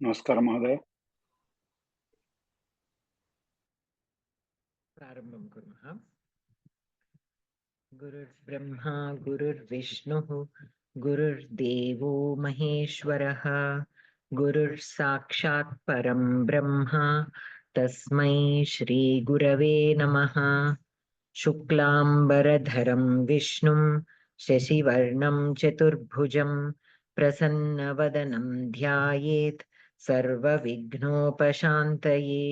नमस्कार महोदय। प्रारम्भं कुर्मः। गुरुर्ब्रह्मा गुरुर्विष्णुः गुरुर्देवो महेश्वरः गुरुर्साक्षात् परं ब्रह्म तस्मै श्रीगुरवे नमः। शुक्लाम्बरधरं विष्णुं शशिवर्णं चतुर्भुजं प्रसन्नवदनं ध्यायेत् सर्वविघ्नोपशान्तये।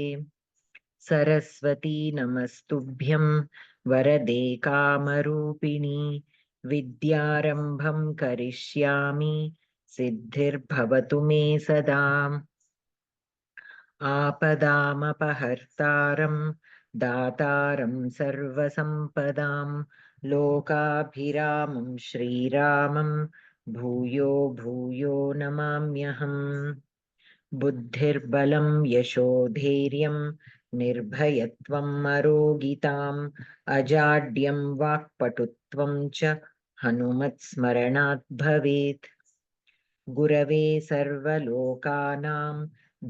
सरस्वती नमस्तुभ्यं वरदे कामरूपिणी विद्यारम्भं करिष्यामि सिद्धिर्भवतु मे सदा। आपदामपहर्तारं दातारं सर्वसम्पदां लोकाभिरामं श्रीरामं भूयो भूयो नमाम्यहम्। बुद्धिर्बलं यशोधैर्यं निर्भयत्वम् अरोगिताम् अजाड्यं वाक्पटुत्वं च हनुमत्स्मरणात् भवेत्। गुरवे सर्वलोकानां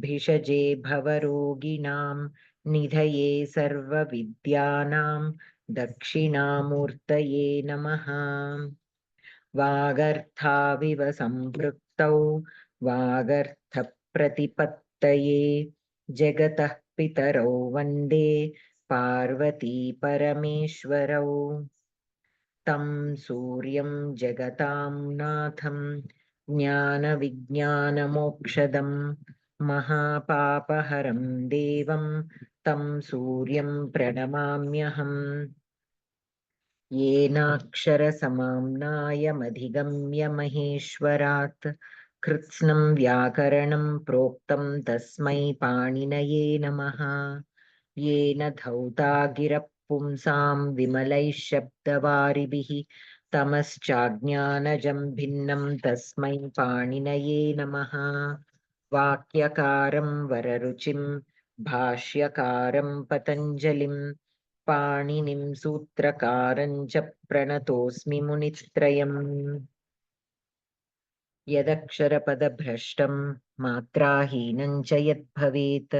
भिषजे भवरोगिणां निधये सर्वविद्यानां दक्षिणामूर्तये नमः। वागर्थाविव सम्पृक्तौ वागर्थप्रतिपत्तये जगतः पितरौ वन्दे पार्वती परमेश्वरौ। तं सूर्यं जगतां नाथं ज्ञानविज्ञानमोक्षदं महापापहरं देवं तं सूर्यं प्रणमाम्यहम्। येनाक्षरसमाम्नायमधिगम्य महेश्वरात् कृत्स्नं व्याकरणं प्रोक्तं तस्मै पाणिनये नमः। येन धौता गिरः पुंसां विमलैः शब्दवारिभिः तमश्चाज्ञानजं भिन्नं तस्मै पाणिनये नमः। वाक्यकारं वररुचिं भाष्यकारं पतञ्जलिं पाणिनिं सूत्रकारं च प्रणतोऽस्मि मुनित्रयम्। यदक्षरपदभ्रष्टं मात्राहीनं च यद्भवेत्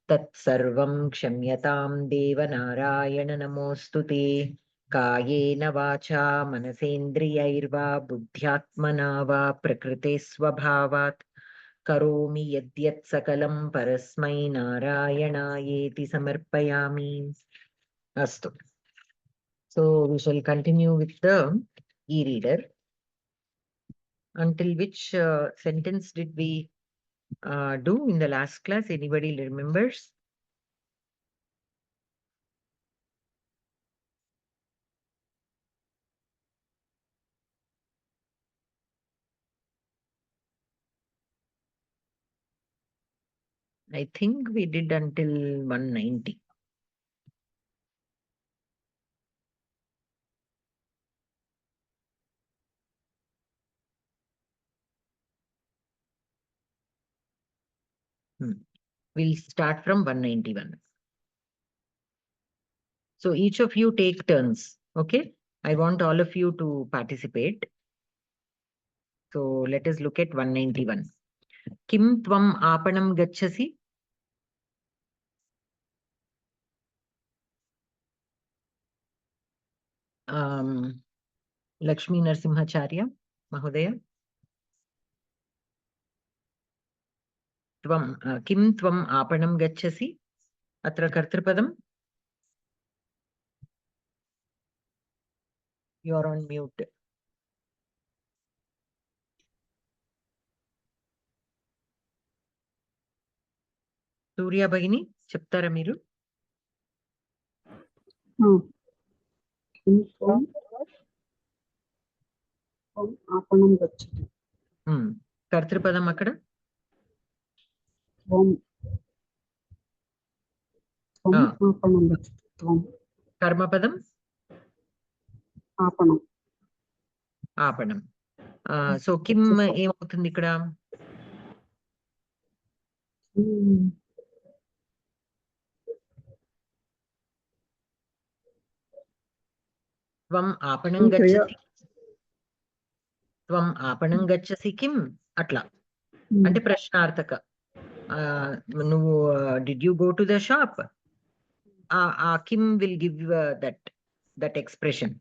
तत्सर्वं क्षम्यतां देवनारायण नमोऽस्तु ते। कायेन वाचा मनसेन्द्रियैर्वा बुद्ध्यात्मना वा प्रकृते स्वभावात् करोमि यद्यत् सकलं परस्मै नारायणायेति समर्पयामि। अस्तु. So we shall continue with the e-reader. Until which sentence did we do in the last class? Anybody remembers? I think we did until 190. We'll start from 191. So each of you take turns. Okay. I want all of you to participate. So let us look at 191. Kim tvam aapanam gachasi? Lakshmi Narsimhacharya Mahodaya. Tvam kim tvam aapanam gachasi? Atra kartrupadam. You are on mute. Surya Bhagini, చెప్తారా మీరు? ఆపణం గచ్చతి. కర్తృపదం అక్కడ ఆపణం గచ్చతి. కర్మపదం ఆపణం. ఆపణం. So Kim ఏమవుతుంది ఇక్కడ? త్వం ఆపణం గచ్చసి, త్వం ఆపణం గచ్చసి కిం, అట్లా అంటే ప్రశ్నార్థక. Did you go to the shop? Kim will give that expression,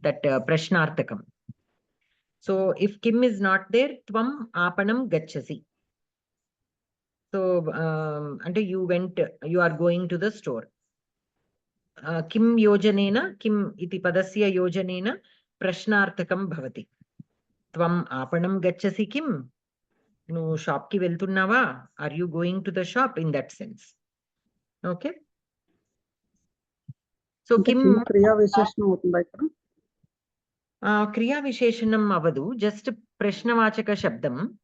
that prashnarthakam. So if Kim is not there, tvam aapanam gachasi. So until you are going to the store. Kim yojanena, kim iti padasya yojanena prashnarthakam bhavati. Tvam aapanam gachasi kim? No shop ki veltunnava? Are you going to the shop in that sense? Okay. So అంటే kim Kim క్రియా విశేషణం అవుతుందా ఇక్కడ? Kriya Visheshanam Avadu, just Prashnavachaka Shabdam.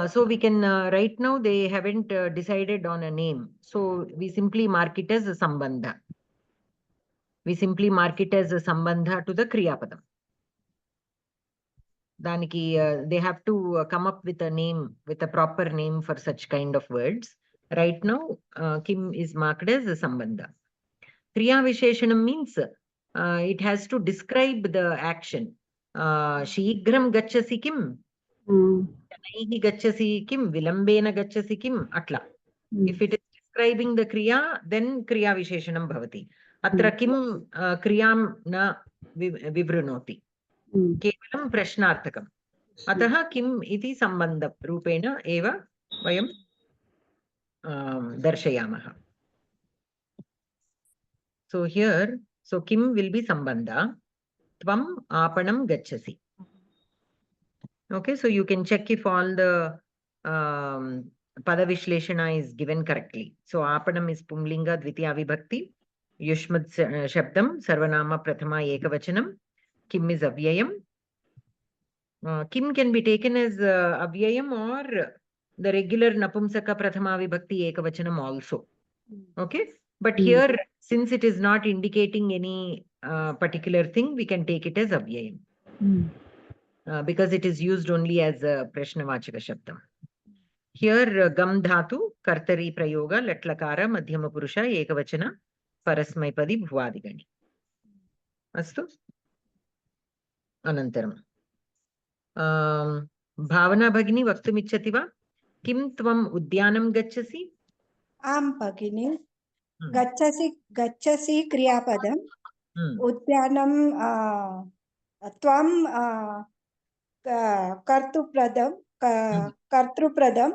So we can, right now they haven't decided on a name. So we simply mark it as a Sambandha. We simply mark it as a Sambandha to the Kriya Padam. Daniki, they have to come up with a name, with a proper name for such kind of words. Right now, Kim is marked as a Sambandha. Kriya Visheshanam means it has to describe the action. Shigram gachasi kim? Janaihi gachasi kim? Vilambena gachasi kim? Atla. If it is describing the kriya, then kriya visheshanam bhavati. Atra kim kriyam na vivrunoti. Kevalam prashnarthakam. Ataha kim iti sambandha rupena eva vayam darshayamaha. So here, so kim will be sambandha. Tvam aapanam gachasi. Okay, so you can check if all the pada vishleshana is given correctly. So aapanam is pumlinga dvitiya vibhakti. Yushmad shabdam sarvanama prathama ekavachanam. Kim is avyayam. Kim can be taken as avyayam or the regular napumsaka prathama vibhakti ekavachanam also. Okay, but here, since it is not indicating any particular thing, we can take it as avyayam. Because it is used only as a prashnavachaka shabdam. Here gam dhatu kartari prayoga latlakara madhyama purusha ekavachana parasmaipadi bhuvadigani. Astu anantaram bhavana bhagini vaktumichchati va? Kim tvam udyanam gachasi? आम भगिनी गच्छसि क्रियापदम उद्यानम त्वं कर्तृप्रदम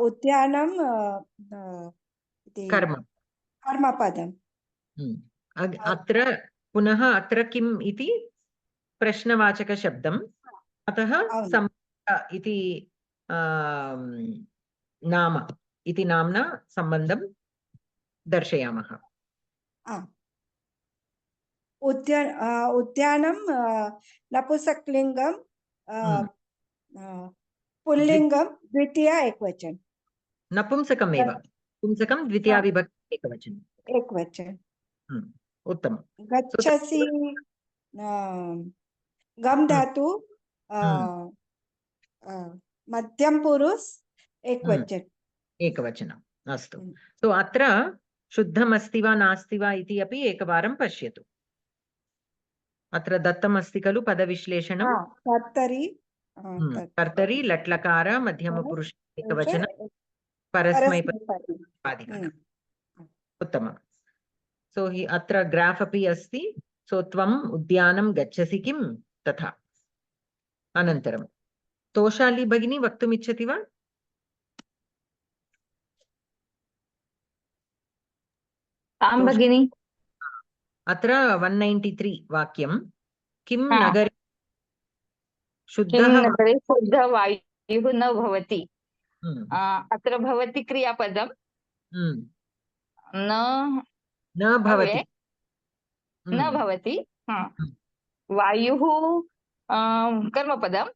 उद्यानम कर्मपदम. अत्र पुनः अत्र किम् इति प्रश्नवाचक शब्दम्, अतः सम्बन्ध इति नाम इति नाम्ना सम्बन्धं दर्शयामः. उद्यानं नपुंसकलिङ्गं पुल्लिङ्गं द्वितीया एकवचन. नपुंसकमेव, पुंसकं द्वितीया विभक्ति एकवचन. उत्तमं. गच्छसि गम धातु मध्यम पुरुष एकवचनम्. अस्तु. सो अत्र शुद्धमस्ति वा नास्ति वा इति अपि एकवारं पश्यतु. अत्र दत्तमस्ति खलु पदविश्लेषणं. कर्तरि लट्लकार मध्यमपुरुष एकवचन परस्मैपदी. उत्तमम्. सो अत्र ग्राफ् अपि अस्ति. सो त्वम् उद्यानं गच्छसि किं? तथा. अनन्तरं तोषाली भगिनी वक्तुमिच्छति वा? आं भगिनी. अत्र 193 वाक्यं किं नगरे शुद्धः वायुः न भवति. अत्र भवति क्रियापदं न भवति. वायुः कर्मपदं.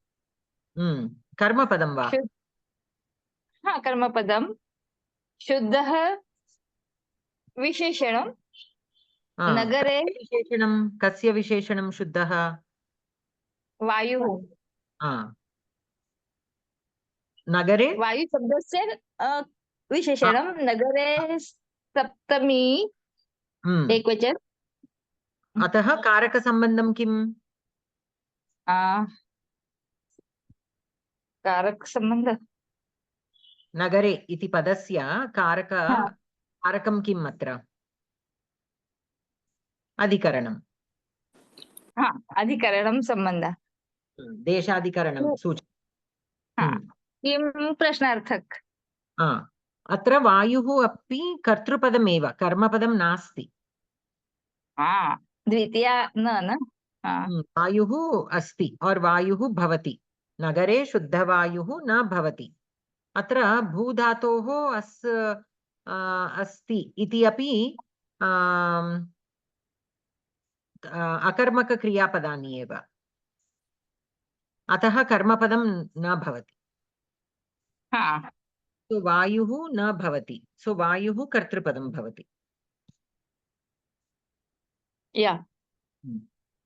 कर्मपदं वा? कर्मपदं. शुद्धः विशेषणं. नगरे विशेषणं कस्य विशेषणं शुद्धः? वायुः. नगरे वायुशब्दस्य विशेषणं. नगरे सप्तमी एकवचन. अतः कारकसम्बन्धं किम्? कारकसम्बन्ध नगरे इति पदस्य कारक हा. कारकं किम् अत्र? अधिकरणम्. हा, अधिकरणं सम्बन्ध. देशाधिकरणं सूच. हा, किं प्रश्नार्थक. अत्र वायुः अपि कर्तृपदमेव, कर्मपदं नास्ति. हा, द्वितीया न. वायुः अस्ति और वायुः भवति. नगरे शुद्धवायुः न भवति. अत्र भूधातोः अस्ति इति अपि अकर्मकक्रियापदानि एव, अतः कर्मपदं न भवति. सो वायुः न भवति, सो वायुः कर्तृपदं भवति.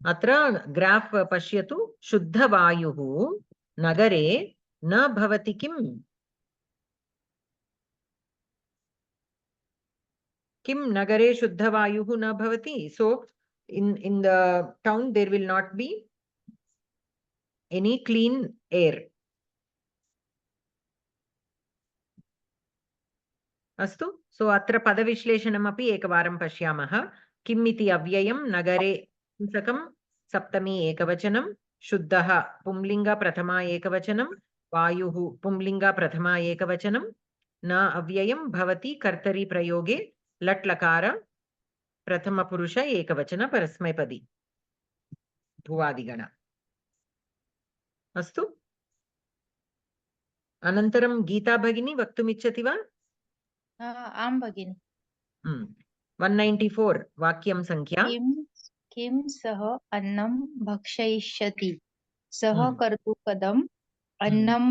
अत्र ग्राफ् पश्यतु. शुद्धवायुः नगरे न भवति किम्? किं नगरे शुद्धवायुः न भवति? सो in the town there will not be any clean air. अस्तु. सो अत्र पदविश्लेषणमपि एकवारं पश्यामः. किम् इति अव्ययं, नगरे नपुंसकं, सप्तमी एकवचनं, शुद्धः पुंलिङ्ग प्रथमा एकवचनं, वायुः पुंलिङ्ग प्रथमा एकवचनं, न अव्ययं, भवति कर्तरि प्रयोगे लट् लकार प्रथमपुरुष एकवचन परस्मैपदी भुवादिगण. अस्तु. अनन्तरं गीता भगिनी वक्तुमिच्छति वा? आं भगिनि. 194 वाक्यं संख्या. किं सः अन्नं भक्षयिष्यति? सः कर्तृपदम्, अन्नं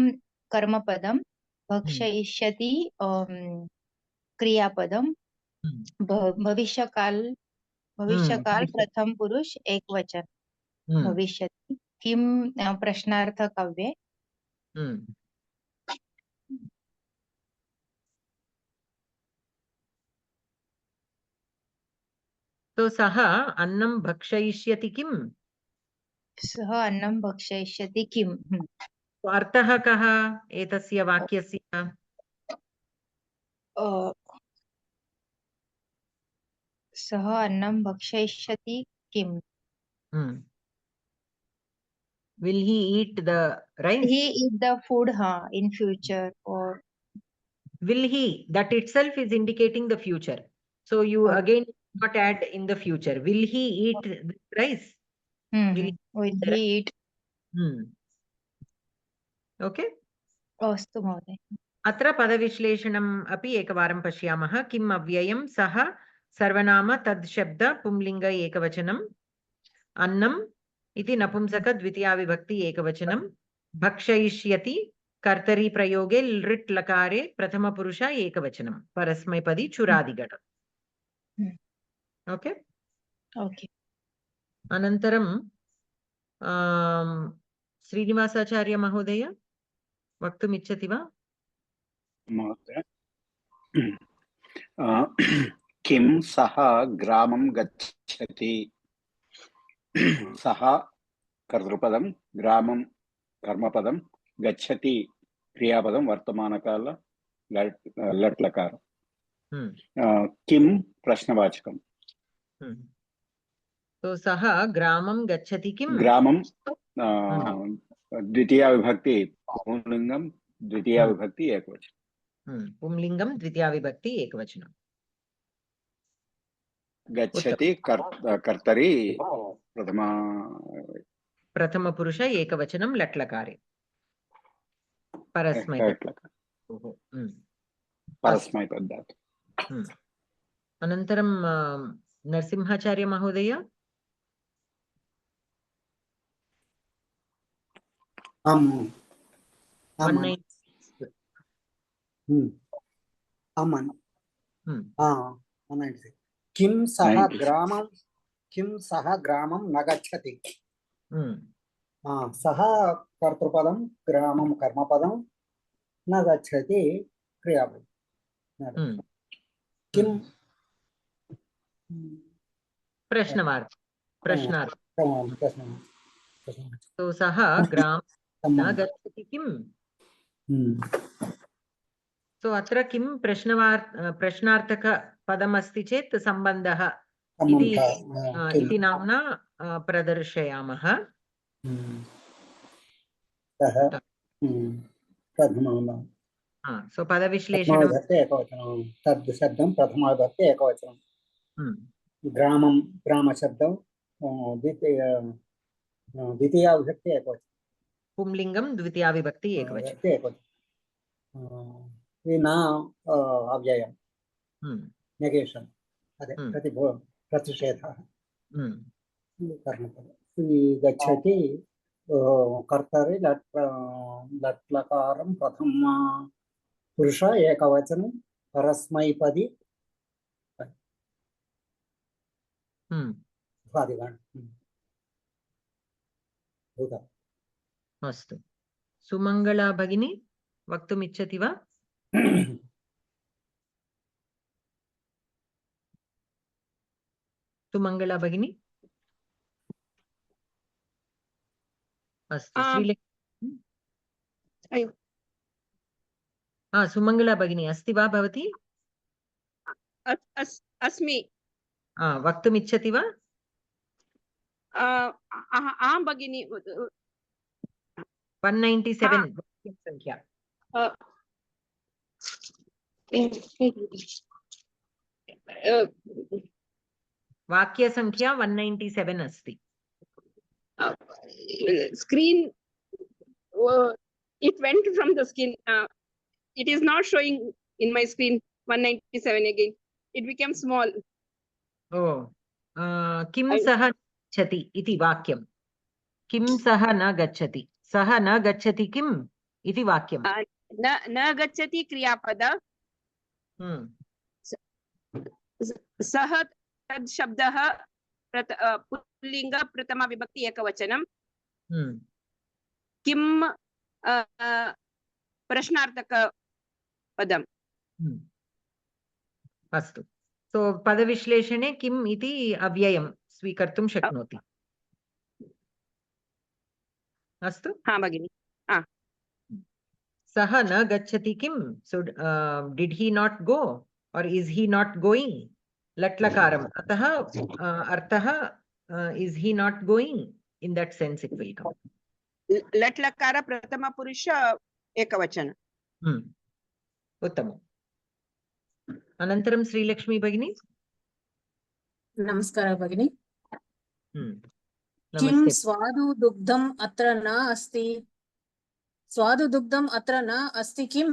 कर्मपदं, भक्षयिष्यति क्रियापदं, भविष्यकाल प्रथम पुरुष एकवचन भविष्यति. किं प्रश्नार्थक अव्यय. तो सः अन्नं भक्षयिष्यति किम्? सः अन्नं भक्षयिष्यति किम्? अर्थः कः एतस्य वाक्यस्य? सः अन्नं भक्षयिष्यति किम्? Will he eat the rice? He eat the food in future, or will he? That itself is indicating the future. So you again not add in the future. Will he eat the rice? Will he eat? Okay. अस्तु महोदय. अत्र पदविश्लेषणम् अपि एकवारं पश्यामः. किम् अव्ययं, सः सर्वनाम तद् शब्द पुंलिङ्ग एकवचनम्, अन्नम् इति नपुंसक द्वितीया विभक्ति एकवचनं, भक्षयिष्यति कर्तरि प्रयोगे लृट् लकारे प्रथमपुरुष एकवचनं परस्मैपदी चुरादिगण. ओके. अनन्तरं श्रीनिवासाचार्य महोदय वक्तुम् इच्छति वा? महोदय, किं सः ग्रामं गच्छति? सः कर्तृपदं, ग्रामं कर्मपदं, गच्छति क्रियापदं वर्तमानकाल लट् लकार. किं प्रश्नवाचकं. तो सः ग्रामं गच्छति किम्? ग्रामं द्वितीया विभक्ति पुंलिङ्गं, द्वितीया विभक्ति एकवचनं. पुंलिङ्गं द्वितीया विभक्ति एकवचनं. गच्छति कर्तरि प्रथमपुरुष एकवचनं लट् लकारे परस्मैपदी. अनन्तरं नरसिंहाचार्य महोदय. किं सः ग्रामं न गच्छति? सः कर्तृपदं, ग्रामं कर्मपदं, न गच्छति क्रियापदं. किं प्रश्नार्थ. तो सः ग्रामं न गच्छति किम्? सो अत्र किं प्रश्नार्थकपदम् अस्ति चेत् सम्बन्धः इति नाम्ना प्रदर्शयामः। सो पदविश्लेषणं एकवचनं तद् शब्दं प्रथमाविभक्ति एकवचनं ग्रामं ग्रामशब्दं द्वितीया विभक्ति एकवचनं पुंलिङ्गं द्वितीया विभक्ति एकवचनं न अव्ययं नेगेशन् अदे प्रतिषेधः कर्मपदं गच्छति कर्तरि लट्लकारं प्रथमा पुरुष एकवचनं परस्मैपदी अस्तु सुमङ्गला भगिनी वक्तुम् इच्छति वा? सुमङ्गला भगिनी अस्तु श्रीलक्ष्मी सुमङ्गला भगिनी अस्ति वा भवती? अस्मि। वक्तुम् इच्छति वा? आं भगिनी 197 संख्या वाक्यसंख्या 197 अस्ति। Screen it went from the screen. It is not showing in my screen 197 again. It became small. किं सः गच्छति इति वाक्यं किं सः न गच्छति सः न गच्छति किम् इति वाक्यं न गच्छति क्रियापद सः तद् शब्दः पुल्लिङ्ग प्रथमा विभक्ति एकवचनं किं प्रश्नार्थक पदम् अस्तु सो पदविश्लेषणे किम् इति अव्ययं स्वीकर्तुं शक्नोति। अस्तु हाँ भगिनी सः न गच्छति किं so did he not go or is he not going लट्लकारम् अतः अर्थः is he not going in that sense it will come लट्लकार प्रथम पुरुष एकवचन उत्तमम् अनन्तरं श्रीलक्ष्मी भगिनी नमस्कारः भगिनी किं नमस्ते स्वादुदुग्धम् अत्र न अस्ति स्वादुदुग्धम् अत्र न अस्ति किं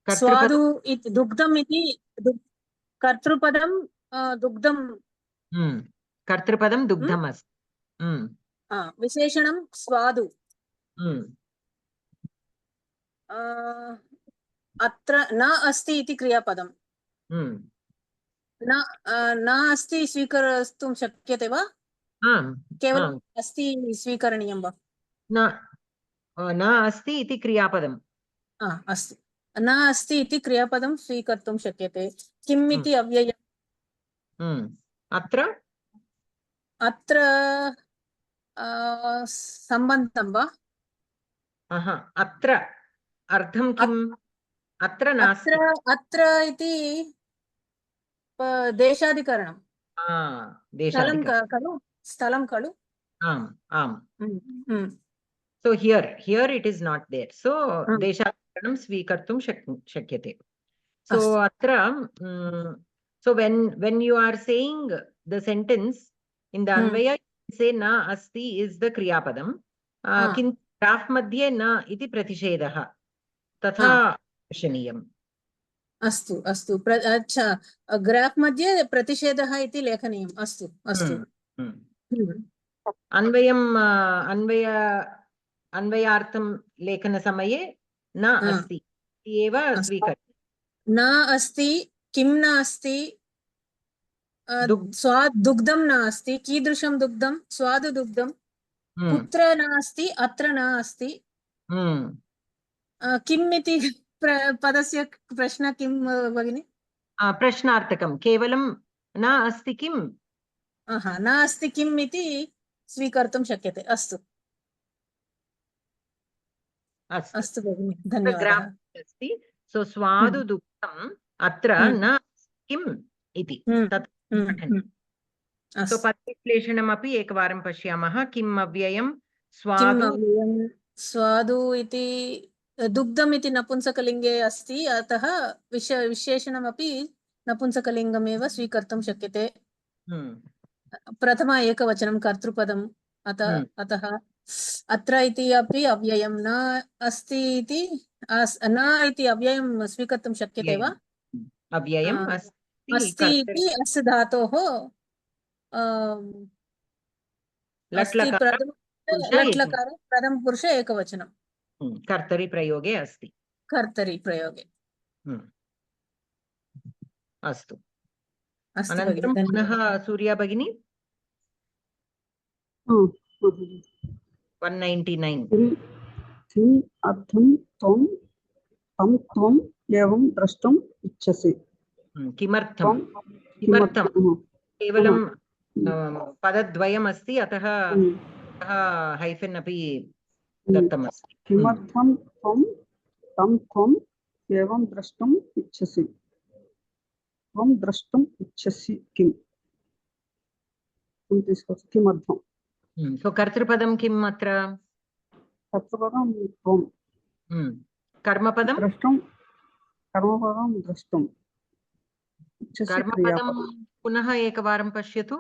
स्वादु इति दुग्धम् इति कर्तृपदं दुग्धं कर्तृपदं दुग्धम् अस्ति विशेषणं स्वादु अत्र न अस्ति इति क्रियापदं न अस्ति स्वीकर्तुं शक्यते वा केवलम् अस्ति स्वीकरणीयं वा न अस्ति इति क्रियापदम् अस्ति न अस्ति इति क्रियापदं स्वीकर्तुं शक्यते किम् इति अव्ययम् अत्र सम्बन्धं वा अत्र अर्थं किम् अत्र नास्ति अत्र इति देशाधिकरणं स्थलं खलु आम् आम् so here it is not there so देशाधिकरणं स्वीकर्तुं शक्यते so अत्र so when you are saying the sentence in the Anvay say na asti is the kriyapadam किन्तु ग्राफ् मध्ये न इति प्रतिषेधः तथा दर्शनीयम् अस्तु अस्तु अच्छा ग्राफ् मध्ये प्रतिषेधः इति लेखनीयम् अस्तु अस्तु अन्वयार्थं लेखनसमये न अस्ति एव स्वीकर्तव्यं न अस्ति किं न अस्ति दुग्धं न अस्ति कीदृशं दुग्धं स्वादुदुग्धं कुत्र नास्ति अत्र नास्ति किम् इति पदस्य प्रश्न किं भगिनि प्रश्नार्थकं केवलं न अस्ति किम् न अस्ति किम् इति स्वीकर्तुं शक्यते अस्तु अस्तु अस्तु भगिनि धन्यवादः ग्रामर् अस्ति सो स्वादु दुग्धम् अत्र न किम् इति तत् पठन्ति सो अस्तु पदविश्लेषणमपि एकवारं पश्यामः किम् अव्ययं किम् स्वादु अव्ययं स्वादु इति दुग्धम् इति नपुंसकलिङ्गे अस्ति अतः विशेषणमपि नपुंसकलिङ्गमेव स्वीकर्तुं शक्यते प्रथम एकवचनं कर्तृपदम् अतः अत्र इति अपि अव्ययं न अस्ति इति न इति अव्ययं स्वीकर्तुं शक्यते वा अव्ययम् अस्ति इति अस् धातोः अस्ति लट्लकार प्रथमपुरुष एकवचनं कर्तरि प्रयोगे अस्ति कर्तरि प्रयोगे अस्तु अस्तु अनन्तरं पुनः सूर्या भगिनी 199 किम् अर्थं त्वं तं त्वम् एवं द्रष्टुम् इच्छसि किमर्थं केवलं पदद्वयम् अस्ति अतः हाइफेन अपि दत्तमस्ति किमर्थं त्वं तं त्वम् एवं द्रष्टुम् इच्छसि त्वं द्रष्टुम् इच्छसि किम् किमर्थं सो कर्तृपदं किम् अत्र कर्तृपदं त्वं कर्मपदं कर्मपदं द्रष्टुम् कर्मपदं पुनः एकवारं पश्यतु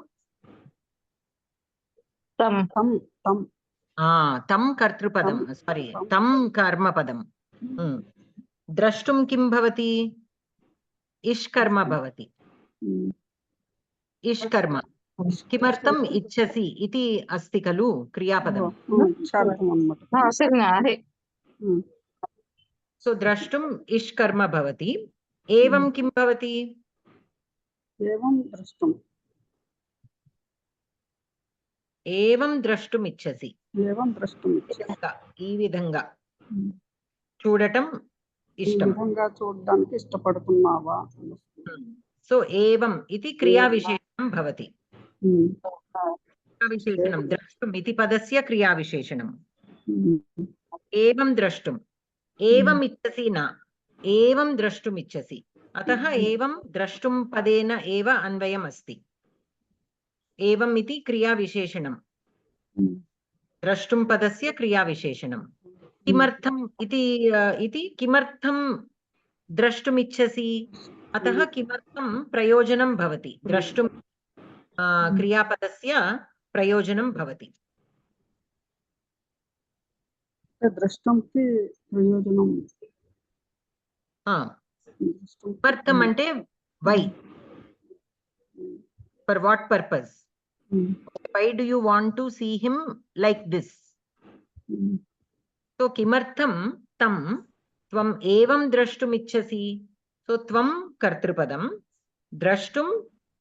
तं कर्तृपदं सारी तं कर्मपदं द्रष्टुं किं भवति इष्कर्म भवति इष्कर्म किमर्थम् इच्छसि इति अस्ति खलु क्रियापदं सो द्रष्टुम् इष्कर्म भवति एवं किं भवति एवं द्रष्टुम् इच्छसि ఈ విధంగా చూడటం ఇష్టం చూడడానికి ఇష్టపడుతున్నావా సో ఏవం ఇది క్రియా విశేషణం భవతి విశేషణం ద్రష్టుం ఇది పదస్య క్రియా విశేషణం ఏవం ద్రష్టుం ఏవం ఇచ్చసి నా ఏవం ద్రష్టుం ఇచ్చసి అతః ఏవం ద్రష్టుం పదేన ఏవ అన్వయం అస్తి ఏవం ఇది క్రియా విశేషణం द्रष्टुं पदस्य क्रियाविशेषणं किमर्थम् इति किमर्थं द्रष्टुम् इच्छसि अतः किमर्थं प्रयोजनं भवति द्रष्टुं क्रियापदस्य प्रयोजनं भवति द्रष्टुं प्रयोजनं किमर्थम् అంటే why for what purpose why do you want to see him like this so kimartham tam tvam evam drashtum ichchasi so tvam kartrupadam drashtum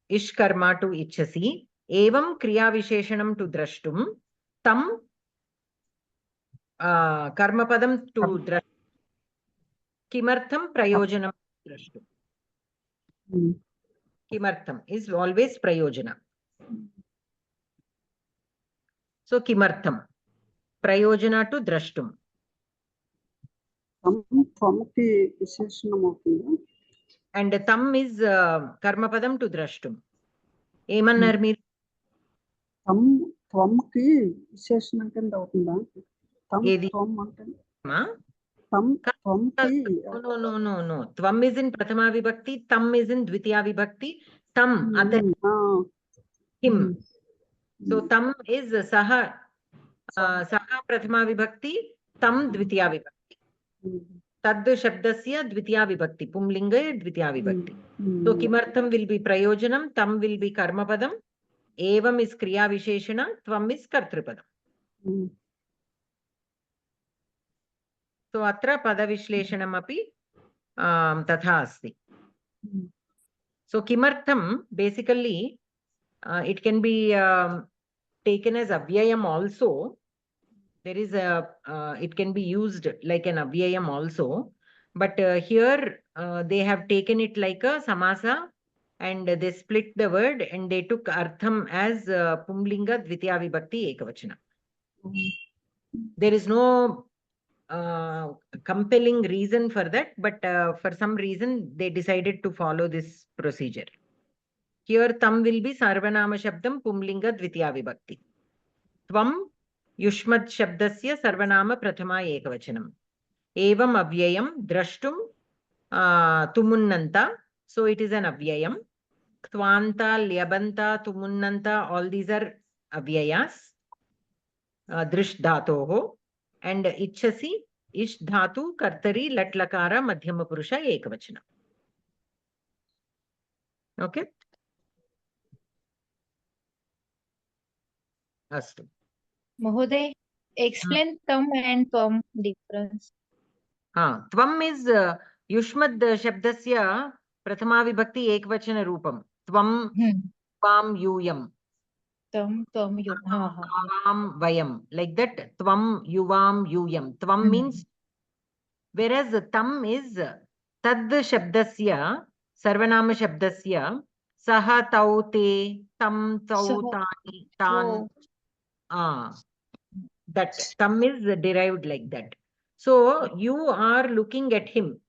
ishkarma to ichchasi evam kriya visheshanam to drashtum tam karmapadam to drashtum kimartham prayojanam drashtum kimartham is always prayojana so kimartham prayojana to drashtum tam ki visheshanam avutundi and tam is karmapadam to drashtum emannaru meer tam ki visheshanam kanda avutunda tam tvam ante tam ki no tvam is in prathama vibhakti tam is in dvitiya vibhakti tam him so tam is saha prathama vibhakti tam dvitiya vibhakti tad shabdasya dvitiya vibhakti pumlinga dvitiya vibhakti so kimartham will be prayojanam tam will be karmapadam evam is kriya visheshana tvam is kartrupadam so atra pada vishlešanam api tatha asti so kimartham basically it can be taken as avyayam also there is a it can be used like an avyayam also but here they have taken it like a samasa and they split the word and they took artham as pumlinga dvitiya vibhakti ekavachana there is no compelling reason for that, but for some reason they decided to follow this procedure. Here tam will be sarvanama shabdam pumlinga dvitiya vibhakti. Tvam yushmad shabdasya sarvanama prathama ekavachanam. Evam avyayam drashtum tumunnanta. So it is an avyayam. Tvanta, lyabanta, tumunnanta, all these are avyayas. Drish dhatoho. And ichhasi, ish dhatu, kartari, latlakara, madhyama purusha, ekavachana. Okay. Astu. Mahoday, explain tam and tvam difference. Tvam is yushmad shabdasya prathama vibhakti ekvachana rupam. Tvam, tvam, yuyam. Tam, tvam, yum. Tvam, vayam. Like that, tvam, yuvam, yuyam. Tvam means, whereas tam is tad shabdasya, sarvanama shabdasya, saha, tau, te, tam, tau, tani, tan. That tam is derived like that. So you are looking at him.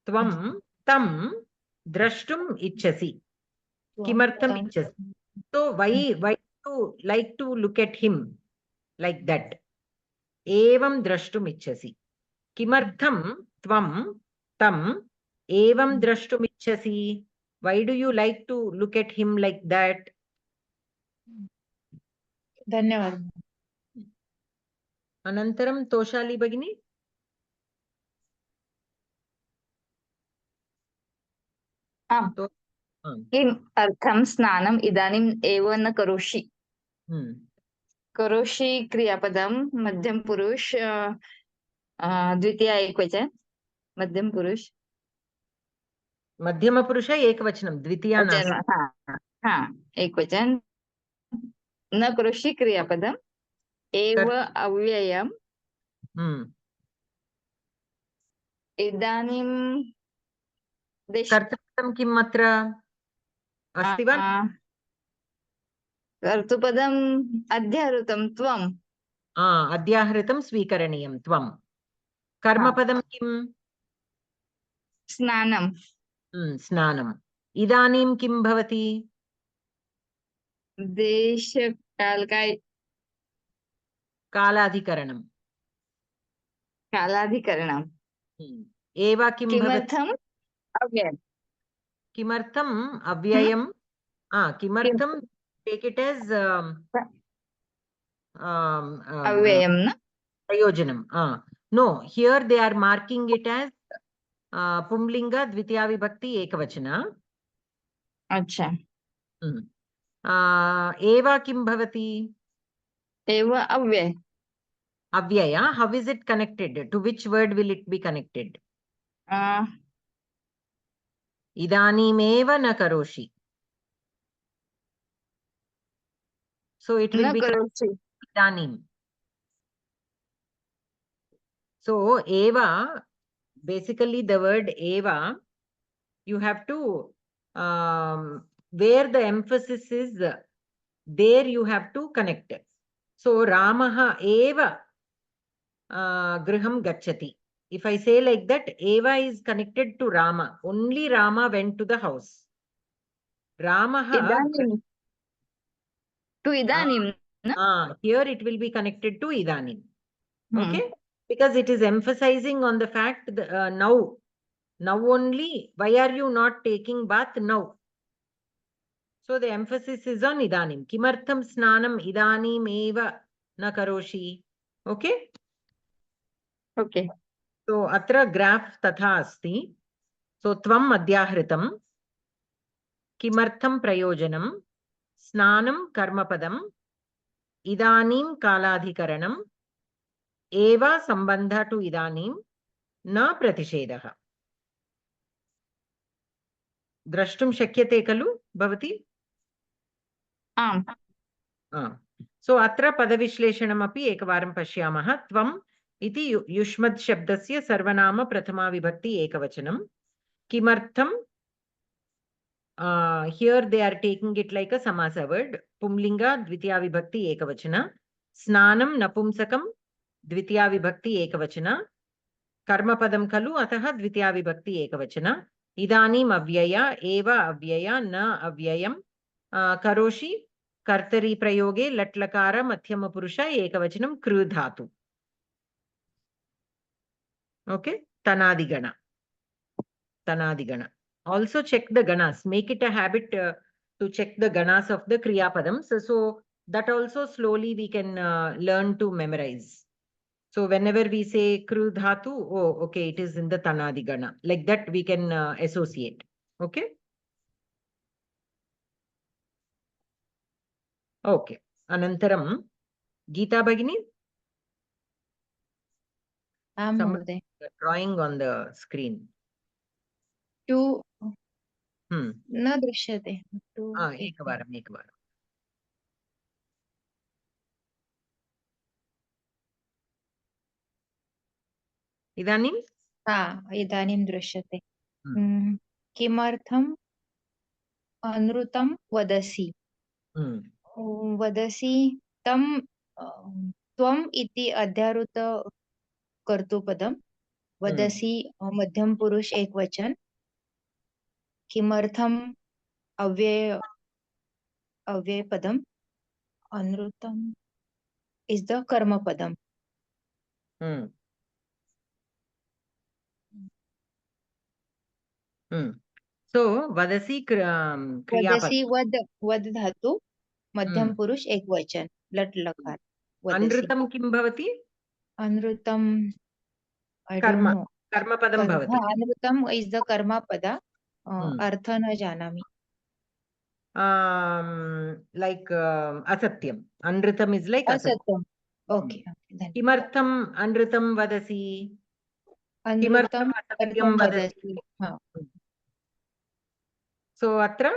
Tvam, tam, drashtum ichhasi. Kimartham ichhasi. So why you like to look at him like that? Evam drashtum ichhasi. Kimartham tvam tam evam drashtum ichhasi. Why do you like to look at him like that? Dhanyavad. Anantaram Toshali Bagini. किम् अर्थं स्नानम् इदानीम् एव न करोषि. करोषि क्रियापदं मध्यम पुरुष द्वितीया एकवचन मध्यम पुरुष मध्यम पुरुष एकवचनं द्वितीया नास्ति. एकवचन न करोषि क्रियापदम् एव अव्ययम् इदानीं कर्तृपदं किम् अत्र अस्ति वा? कर्तृपदम् अध्याहृतं त्वम्. अध्याहृतं स्वीकरणीयं त्वम्. कर्मपदं किम्? स्नानं. स्नानम्. इदानीं किं भवति? कालाधिकरणम्. कालाधिकरणम्. एव किं भवति? अव्ययम्. किमर्थम् अव्ययम्? किमर्थं take it as अव्ययम् न प्रयोजनम्. No, here they are marking it as पुंलिंगा द्वितीया विभक्ति एकवचन. अच्छा. एव किं भवति? एव अव्यय. Avyaya. How is it connected? To which word will it be connected? Idanimeva na karoshi. So it will be idanim. So eva, basically the word eva, you have to where the emphasis is, there you have to connect it. So Ramaha eva griham gacchati. If I say like that, eva is connected to Rama. Only Rama went to the house. Ramaha to idanim. Here it will be connected to idanim. Okay? Because it is emphasizing on the fact that now only, why are you not taking bath now? So the emphasis is on idanim. Kimartham snanam idanim eva na karoshi. Okay? Okay. So atra graph tatha asti. So tvam adhyahritam. Kimartham prayojanam. Snanam karmapadam. Idanim kaladhikaranam. Eva sambandha to idanim. Na pratishedaha. Drashtum shakyate kalu bhavati? So atra padavishleषणम् अपि एकवारं पश्यामः. त्वम् इति युष्मद् शब्दस्य सर्वनाम प्रथमा विभक्ति एकवचनं. किमर्थं? Here they are taking it like a samasa word. Pumlinga dvitiya vibhakti ekavachana. Snanam napumsakam द्वितीया विभक्ति एकवचन कर्मपदं खलु अतः द्वितीया विभक्ति एकवचन इदानीम् अव्यय एव अव्यय न अव्ययं करोषि कर्तरी प्रयोगे लट् लकार मध्यमपुरुष एकवचनं कृ धातु okay तनादिगण also check the ganas, make it a habit to check the ganas of the kriya padams, so that also slowly we can learn to memorize. So whenever we say kru dhatu, oh okay, it is in the tanadi gana, like that we can associate. Okay, okay. Anantaram Geeta Bhagini, महोदय drawing on the screen. टु न दृश्यते to एकवारम् इदानीं इदानीं दृश्यते किमर्थम् अनृतं वदसि वदसि तं त्वम् इति अध्याहृत कर्तृपदं वदसि मध्यम पुरुष एकवचन किमर्थम् अव्ययपदम् अनृतम् is the karma padam. So vadasi kriya vadasi vad dhatu madhyam purush ekvachan lat lakar. Anrutam kim bhavati? Anrutam I karma. don't know. Karma padam bhavati. Anrutam is the karma pada. Artha na janami. Like asatyam. Anrutam is like asatyam. Okay. Kimartham anrutam vadasi? Anrutam asatyam vadasi. So atra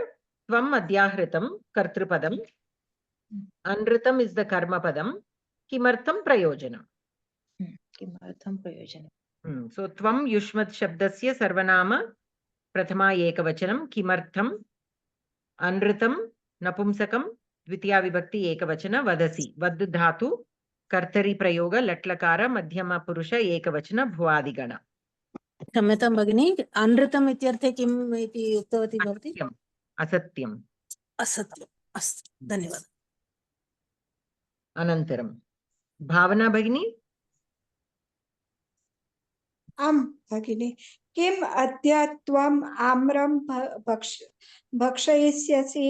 tvam adhyahritam kartrupadam. Anrutam is the karma padam. Kimartham prayojanam. Kimartham prayojanam. So tvam yushmat shabdasya sarvanama prathama ekavachanam kimartham anrutam napumsakam dvitiya vibhakti ekavachana vadasi vad dhatu कर्तरी प्रयोग लट्लकार मध्यम पुरुष एकवचन भुवादिगण क्षम्यतां भगिनी अनृतम् इत्यर्थे किम् इति उक्तवती भवती असत्यम् अस्तु धन्यवादः अनन्तरं भावना भगिनी आम् भगिनी किम् अद्य त्वम् आम्रं भक्षयिष्यसि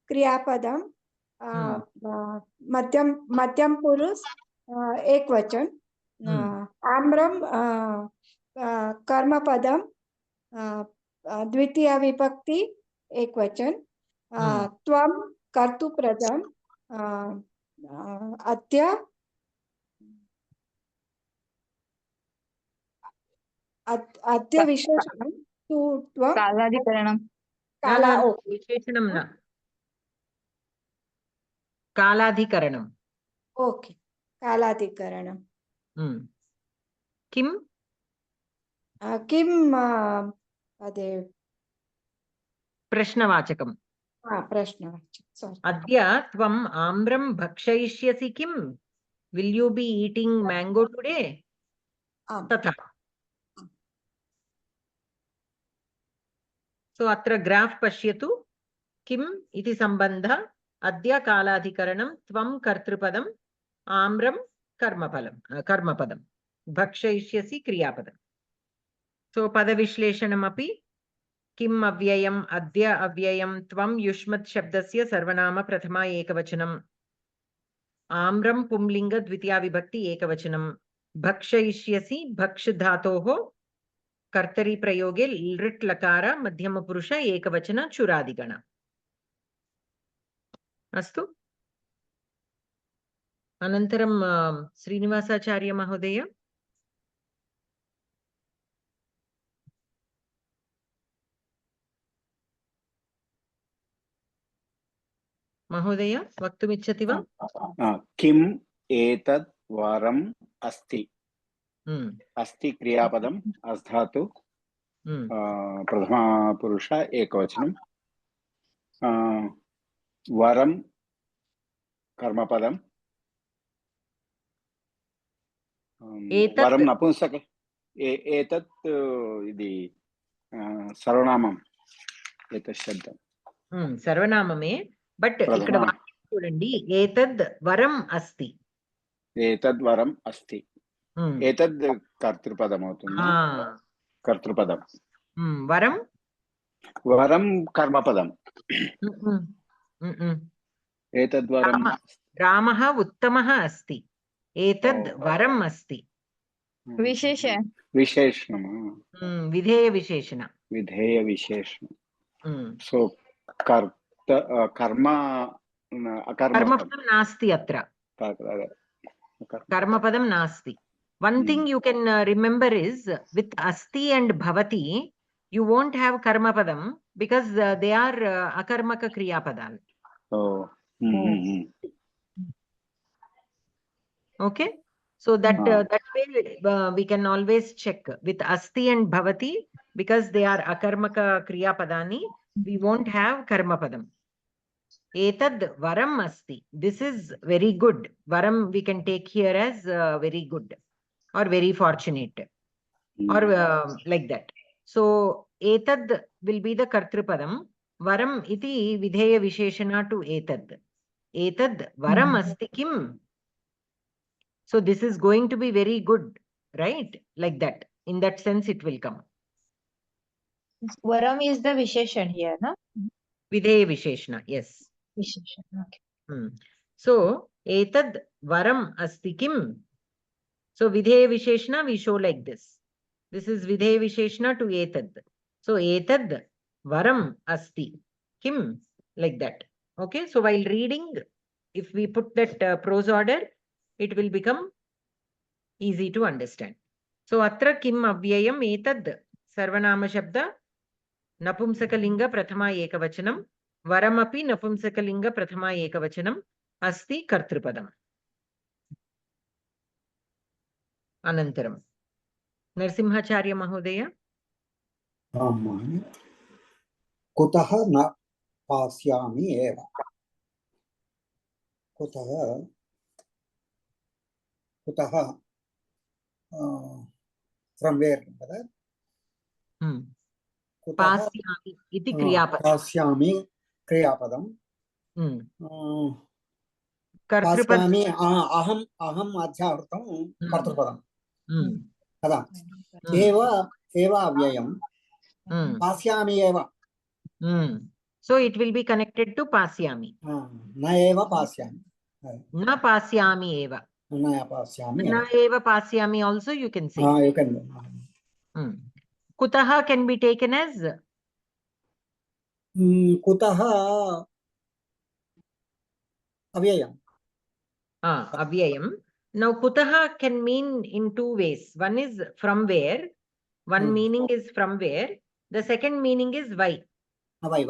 क्रियापदं मध्यम पुरुष एकवचन आम्रम कर्मपदम द्वितीया विभक्ति एकवचन त्वं कर्तृपदम अद्य विशेषणं तु त्वं कालाधिकरणं विशेषणं न कालाधिकरणम् ओके कालाधिकरणं किं अदे प्रश्नवाचकं प्रश्नवाचकं अद्य त्वम् आम्रं भक्षयिष्यसि किं will you be eating mango today तथा सो अत्र ग्राफ पश्यतु किम् इति सम्बन्ध अद्य कालाधिकरणं त्वं कर्तृपदम् आम्रं कर्मपदं भक्षयिष्यसि क्रियापदम् सो पदविश्लेषणमपि किम् अव्ययम् अद्य अव्ययं त्वं युष्मत् शब्दस्य सर्वनाम प्रथमा एकवचनम् आम्रं पुंलिङ्ग द्वितीया विभक्ति एकवचनं भक्षयिष्यसि भक्ष धातोः कर्तरी प्रयोगे लृट् लकार मध्यम पुरुष एकवचन चुरादिगण अस्तु अनन्तरं श्रीनिवासाचार्य महोदय महोदय वक्तुमिच्छति वा किम् एतद् वरम् अस्ति अस्ति क्रियापदम् अस्धातु प्रथमा पुरुष एकवचनं वरं कर्मपदं वरं नपुंसक एतत् इति सर्वनामम् एतत् शब्दं सर्वनाममे बट ఇక్కడ వాక్యం చూడండి ఏతద్ వరం అస్తి एतद् वरम् अस्ति एतद् कर्तृपदम् అవుతుంది कर्तृपदं వరం वरं कर्मपदम् एतद् वरं रामः उत्तमः अस्ति एतद् वरम् अस्ति विशेषणं विधेय विशेषण सो कर्म कर्मपदं नास्ति अत्र कर्मपदं नास्ति one thing you can remember is with asti and bhavati you won't have karmapadam because they are akarmaka kriya padal. Okay, so that that way we can always check with asti and bhavati because they are akarmaka kriya padani we won't have karmapadam. Etad varam asti, this is very good. Varam we can take here as very good or very fortunate or like that. So etad will be the kartrupadam, varam iti videya visheshana to etad. Etad varam asti kim, so this is going to be very good, right? Like that, in that sense it will come. Varam is the visheshan here, no? Videya visheshana, yes. Visheshan, okay. So etad varam asti kim. So videya visheshana we show like this. This is videya visheshana to etad. So etad varam asti kim, like that. Okay, so while reading, if we put that prose order, it will become easy to understand. So atra kim avyayam etad sarvanama shabda napumsakalinga prathama ekavachanam varamapi napumsakalinga prathama ekavachanam asti kartrupadam. अनन्तरं नरसिंहाचार्य महोदय कुतः न पास्यामि एव कुतः from where पास्यामि इति क्रियापदं पास्यामि क्रियापदं पास्यामि अहम् अध्याहृतं कर्तृपदं कदा एव अव्ययं पास्यामि एव so it will be connected to pasyami न एव पास्यामि न pasyami eva न पास्यामि na eva pasyami also you can say you can kutaha can be taken as कुतः अव्ययम् avyayam. Now kutaha can mean in two ways. One is from where, one meaning is from where, the second meaning is why. Why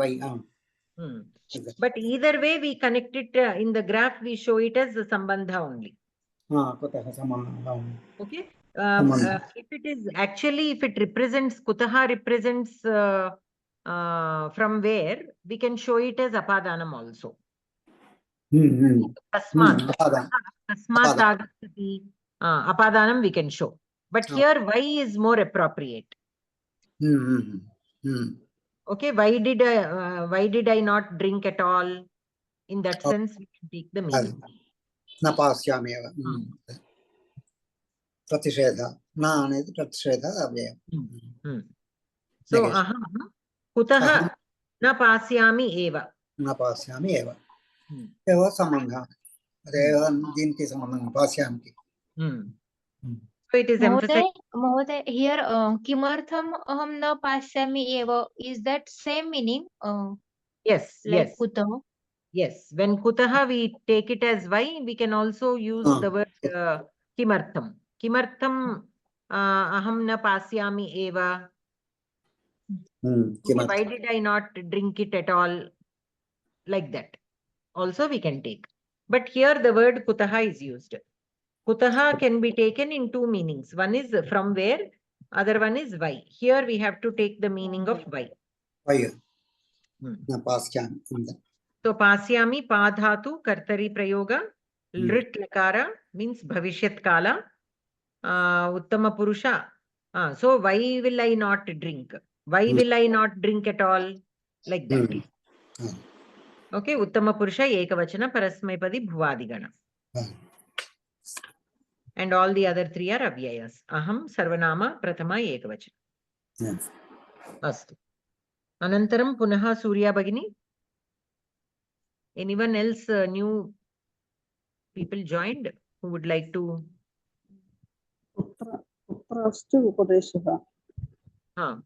But either way we connect it in the graph, we show it as the sambandha only. कुतः सम्बन्धः Okay, if it is actually, if it represents, kutaha represents from where, we can show it as apadanam also. Tasmat agachati apadanam we can show, but here why is more appropriate. Okay, why did I not drink at all? In that sense we can take the meaning. न पास्यामि एव प्रतिषेध न అనేది प्रतिषेध अव्ययम् so aham kutah न पास्यामि एव न पास्यामि एव एव सम्बन्धः अदेव దీనికి సంబంధం पास्यामि so it is emphasized Mohoday, here kimartham aham na pasyami eva, is that same meaning? Yes, like yes, kutah. yes, when kutaha we take it as why, we can also use the word kimartham aham na pasyami eva. Okay, why did I not drink it at all? Like that also we can take, but here the word kutaha is used. Kutaha can be taken in two meanings. One is from where, other one is why. Here we have to take the meaning of why. Why? न पास्यामि so pasyami padhatu kartari prayoga lrit lakara means bhavishyat kala Uttama Purusha. So why will I not drink? Why will I not drink at all? Like that. Okay, Uttama Purusha Ekavachana Parasmaipadi Bhuvadigana. And all the other three are avyayas. Aham, Sarvanama, Prathama, Ekavachana. Astu. Anantaram Punaha Surya Bhagini. Anyone else new people joined who would like to? Putra asti upadeshaha. Putra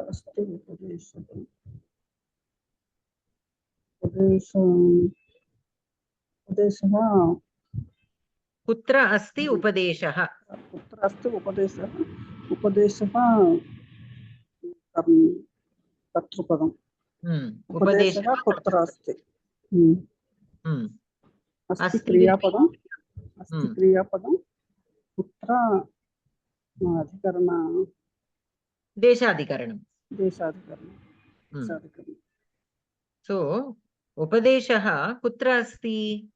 asti upadeshaha. Upadeshaha. Putra asti upadeshaha. Putra asti upadeshaha. Upadeshaha kartrupadam. Upadeshaha putra asti. Asti kriyapadam. Asti kriyapadam. Putra adhikarana. Deshadhikaranam. Deshadhikaranam. So, upadeshaha kutra asti?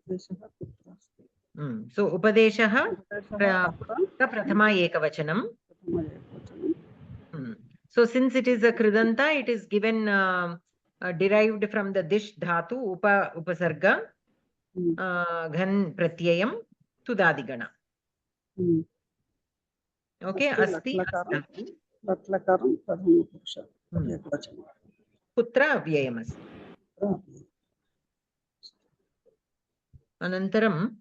Upadeshaha putra asti. So, upadeshaha prathama ekavachanam. So, since it is a kridanta, it is given derived from the dish dhatu upasarga ghan pratyayam tudadigana. Okay, asti astati. Latlakaram pradhama purusha ekavachanam. Putra avyayam asti. Anantaram,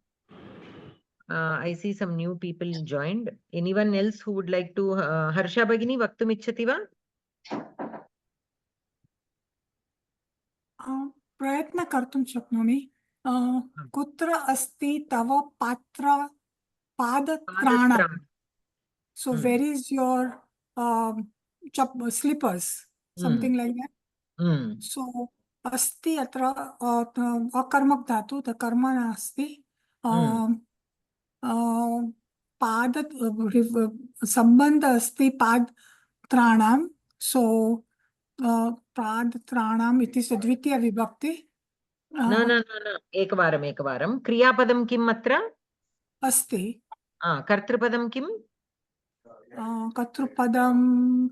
I see some new people joined. Anyone else who would like to? Harsha Bhagini, vaktum ichchati va? प्रयत्न कर्तुं शक्नोमि. कुत्र अस्ति तव पादत्राणम्? So where is your slippers? Something like that. So asti atra akarmak dhatu, the karma nasti. Padat sambandha asti padtranam. So padtranam iti dvitiya vibhakti. No. Ekavaram. Kriyapadam kim atra? Asti. Kartrupadam kim? Kartrupadam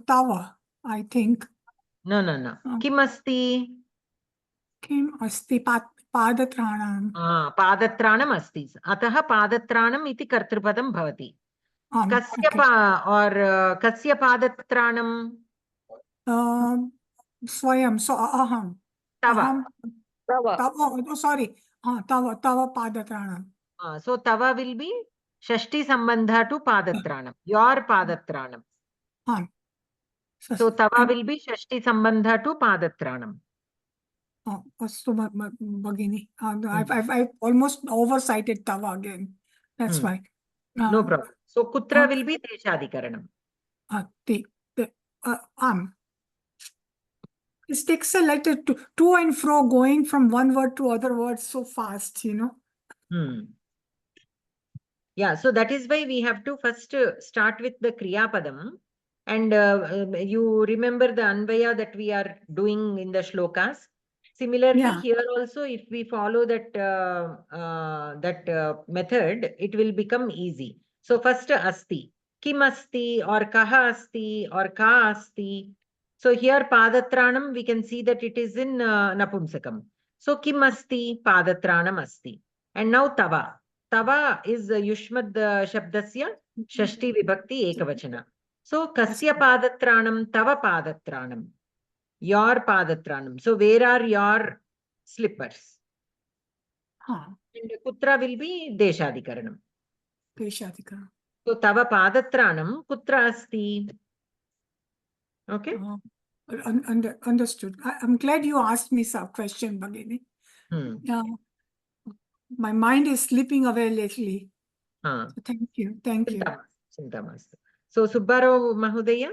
tava, I think. No. Kim asti? Kim asti padatranam. Padatranam asti. Ataha padatranam iti kartrupadam bhavati. Kasya kasya padatranam? Swayam. So aham. Tava. Tava. Oh, sorry. Tava padatranam. So tava will be Shashti sambandha to padatranam. Your padatranam. So tava will be Shashti sambandha to padatranam. Astu Bhagini. I've almost oversighted tava again. That's why. No problem. So kutra will be deshadhikaranam. It takes a letter to and fro, going from one word to other words so fast, Yeah, so that is why we have to first start with the Kriya Padam. And you remember the Anvaya that we are doing in the shlokas. Similarly, here also, if we follow that method, it will become easy. So first asti. Kim asti or kaha asti or ka asti. So here padatranam, we can see that it is in napumsakam. So kim asti, padatranam asti. And now tava. Tava is Yushmad Shabdasya Shashti Vibhakti Ekavachana. So kasya padatranam, tava padatranam. Your padatranam. So where are your slippers? And kutra will be deshadhikaranam. Deshadhikaranam. So tava padatranam kutra asti? Okay. Understood. I'm glad you asked me some question, Bhagini. My mind is slipping away lately. So thank you. Chintamastu. So Subbarao Mahodaya,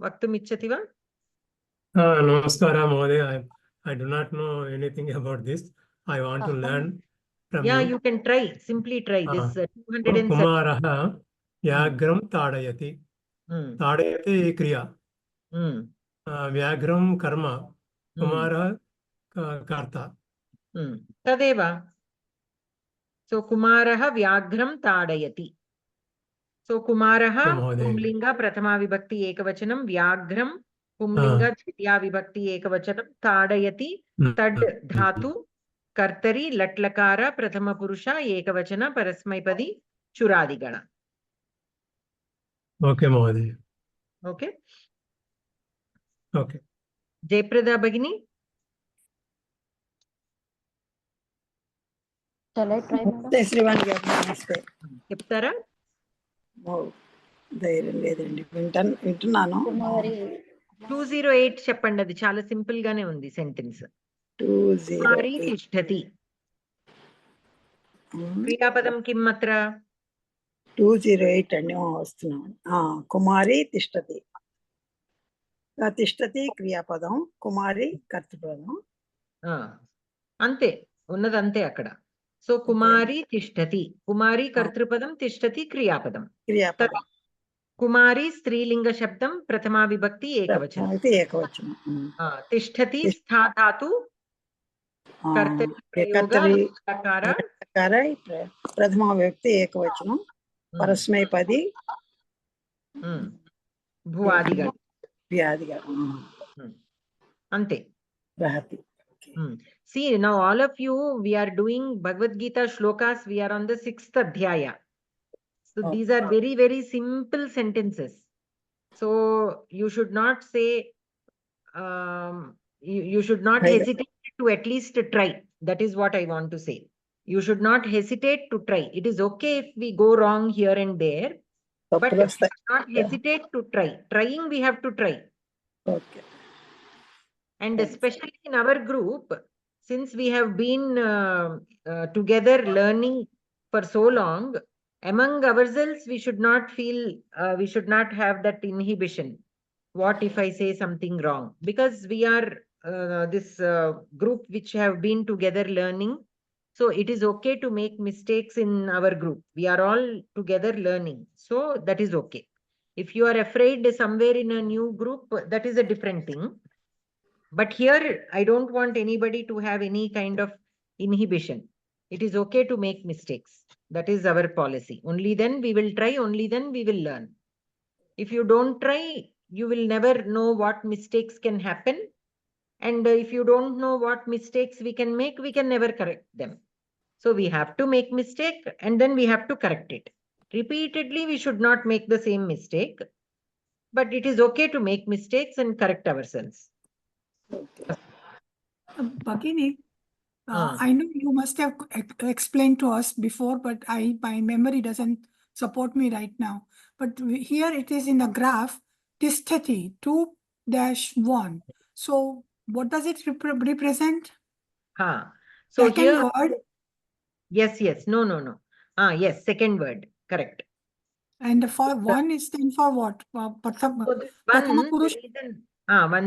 vaktum ichchati va? Namaskara, Mahodaya. I do not know anything about this. I want to learn from you. You can try. Simply try this. 207. Kumaraha vyagram tadayati. Tadayati kriya. Vyagram karma. Kumara karta. Tadeva. So Kumaraha Vyagram Tadayati. So Kumaraha Mahoday. Pumlinga Prathama Vibhakti Ekavachanam Vyagram Pumlinga Dvitiya Vibhakti Ekavachanam Tadayati Tad Dhatu Kartari Latlakara Prathama Purusha Ekavachana Parasmaipadi Churadigana. Okay, Mahoday. Okay. Okay. Jayprada Bhagini. Shall I try, madam? Sri Vani garu namaste. Cheptara? ధైర్యం లేదండి వింటున్నాను. 208 చెప్పండి, అది చాలా simple గానే ఉంది sentence. 208 తిష్టతి. క్రియాపదం కిం అత్ర? 208 అండి వస్తున్నాను. కుమారి తిష్టతి. తిష్టతి క్రియాపదం, కుమారి కర్తృపదం. అంతే ఉన్నది, అంతే అక్కడ. సో కుమారి తిష్టతి, కుమారి కర్తృపదం, తిష్టతి క్రియాపదం. కుమారి స్త్రీలింగ శబ్దం, ప్రథమా విభక్తి ఏకవచనం. తిష్టతి స్థాధాతు కర్తరి ప్రయోగ ప్రథమా విభక్తి ఏకవచనం, పరస్మైపది భువాదిగణం. ante. See, now all of you, we are doing Bhagavad Gita shlokas. We are on the 6th adhyaya. So these are very, very simple sentences. So you should not say, you should not hesitate to at least try. That is what I want to say. You should not hesitate to try. It is okay if we go wrong here and there, but we should not hesitate to try. Trying, we have to try. Okay. And especially in our group, since we have been together learning for so long, among ourselves, we should not feel, we should not have that inhibition. What if I say something wrong? Because we are this group which have been together learning. So it is okay to make mistakes in our group. We are all together learning. So that is okay. If you are afraid somewhere in a new group, that is a different thing. But here, I don't want anybody to have any kind of inhibition. It is okay to make mistakes. That is our policy. Only then we will try, only then we will learn. If you don't try, you will never know what mistakes can happen. And if you don't know what mistakes we can make, we can never correct them. So we have to make mistake and then we have to correct it. Repeatedly, we should not make the same mistake. But it is okay to make mistakes and correct ourselves. Bhagini, I know you must have explained to us before, but my memory doesn't support me right now. But here it is in the graph, tisthati 2-1. So what does it represent? So second here, word? Yes. No. Yes, second word. Correct. And for one is then for what? One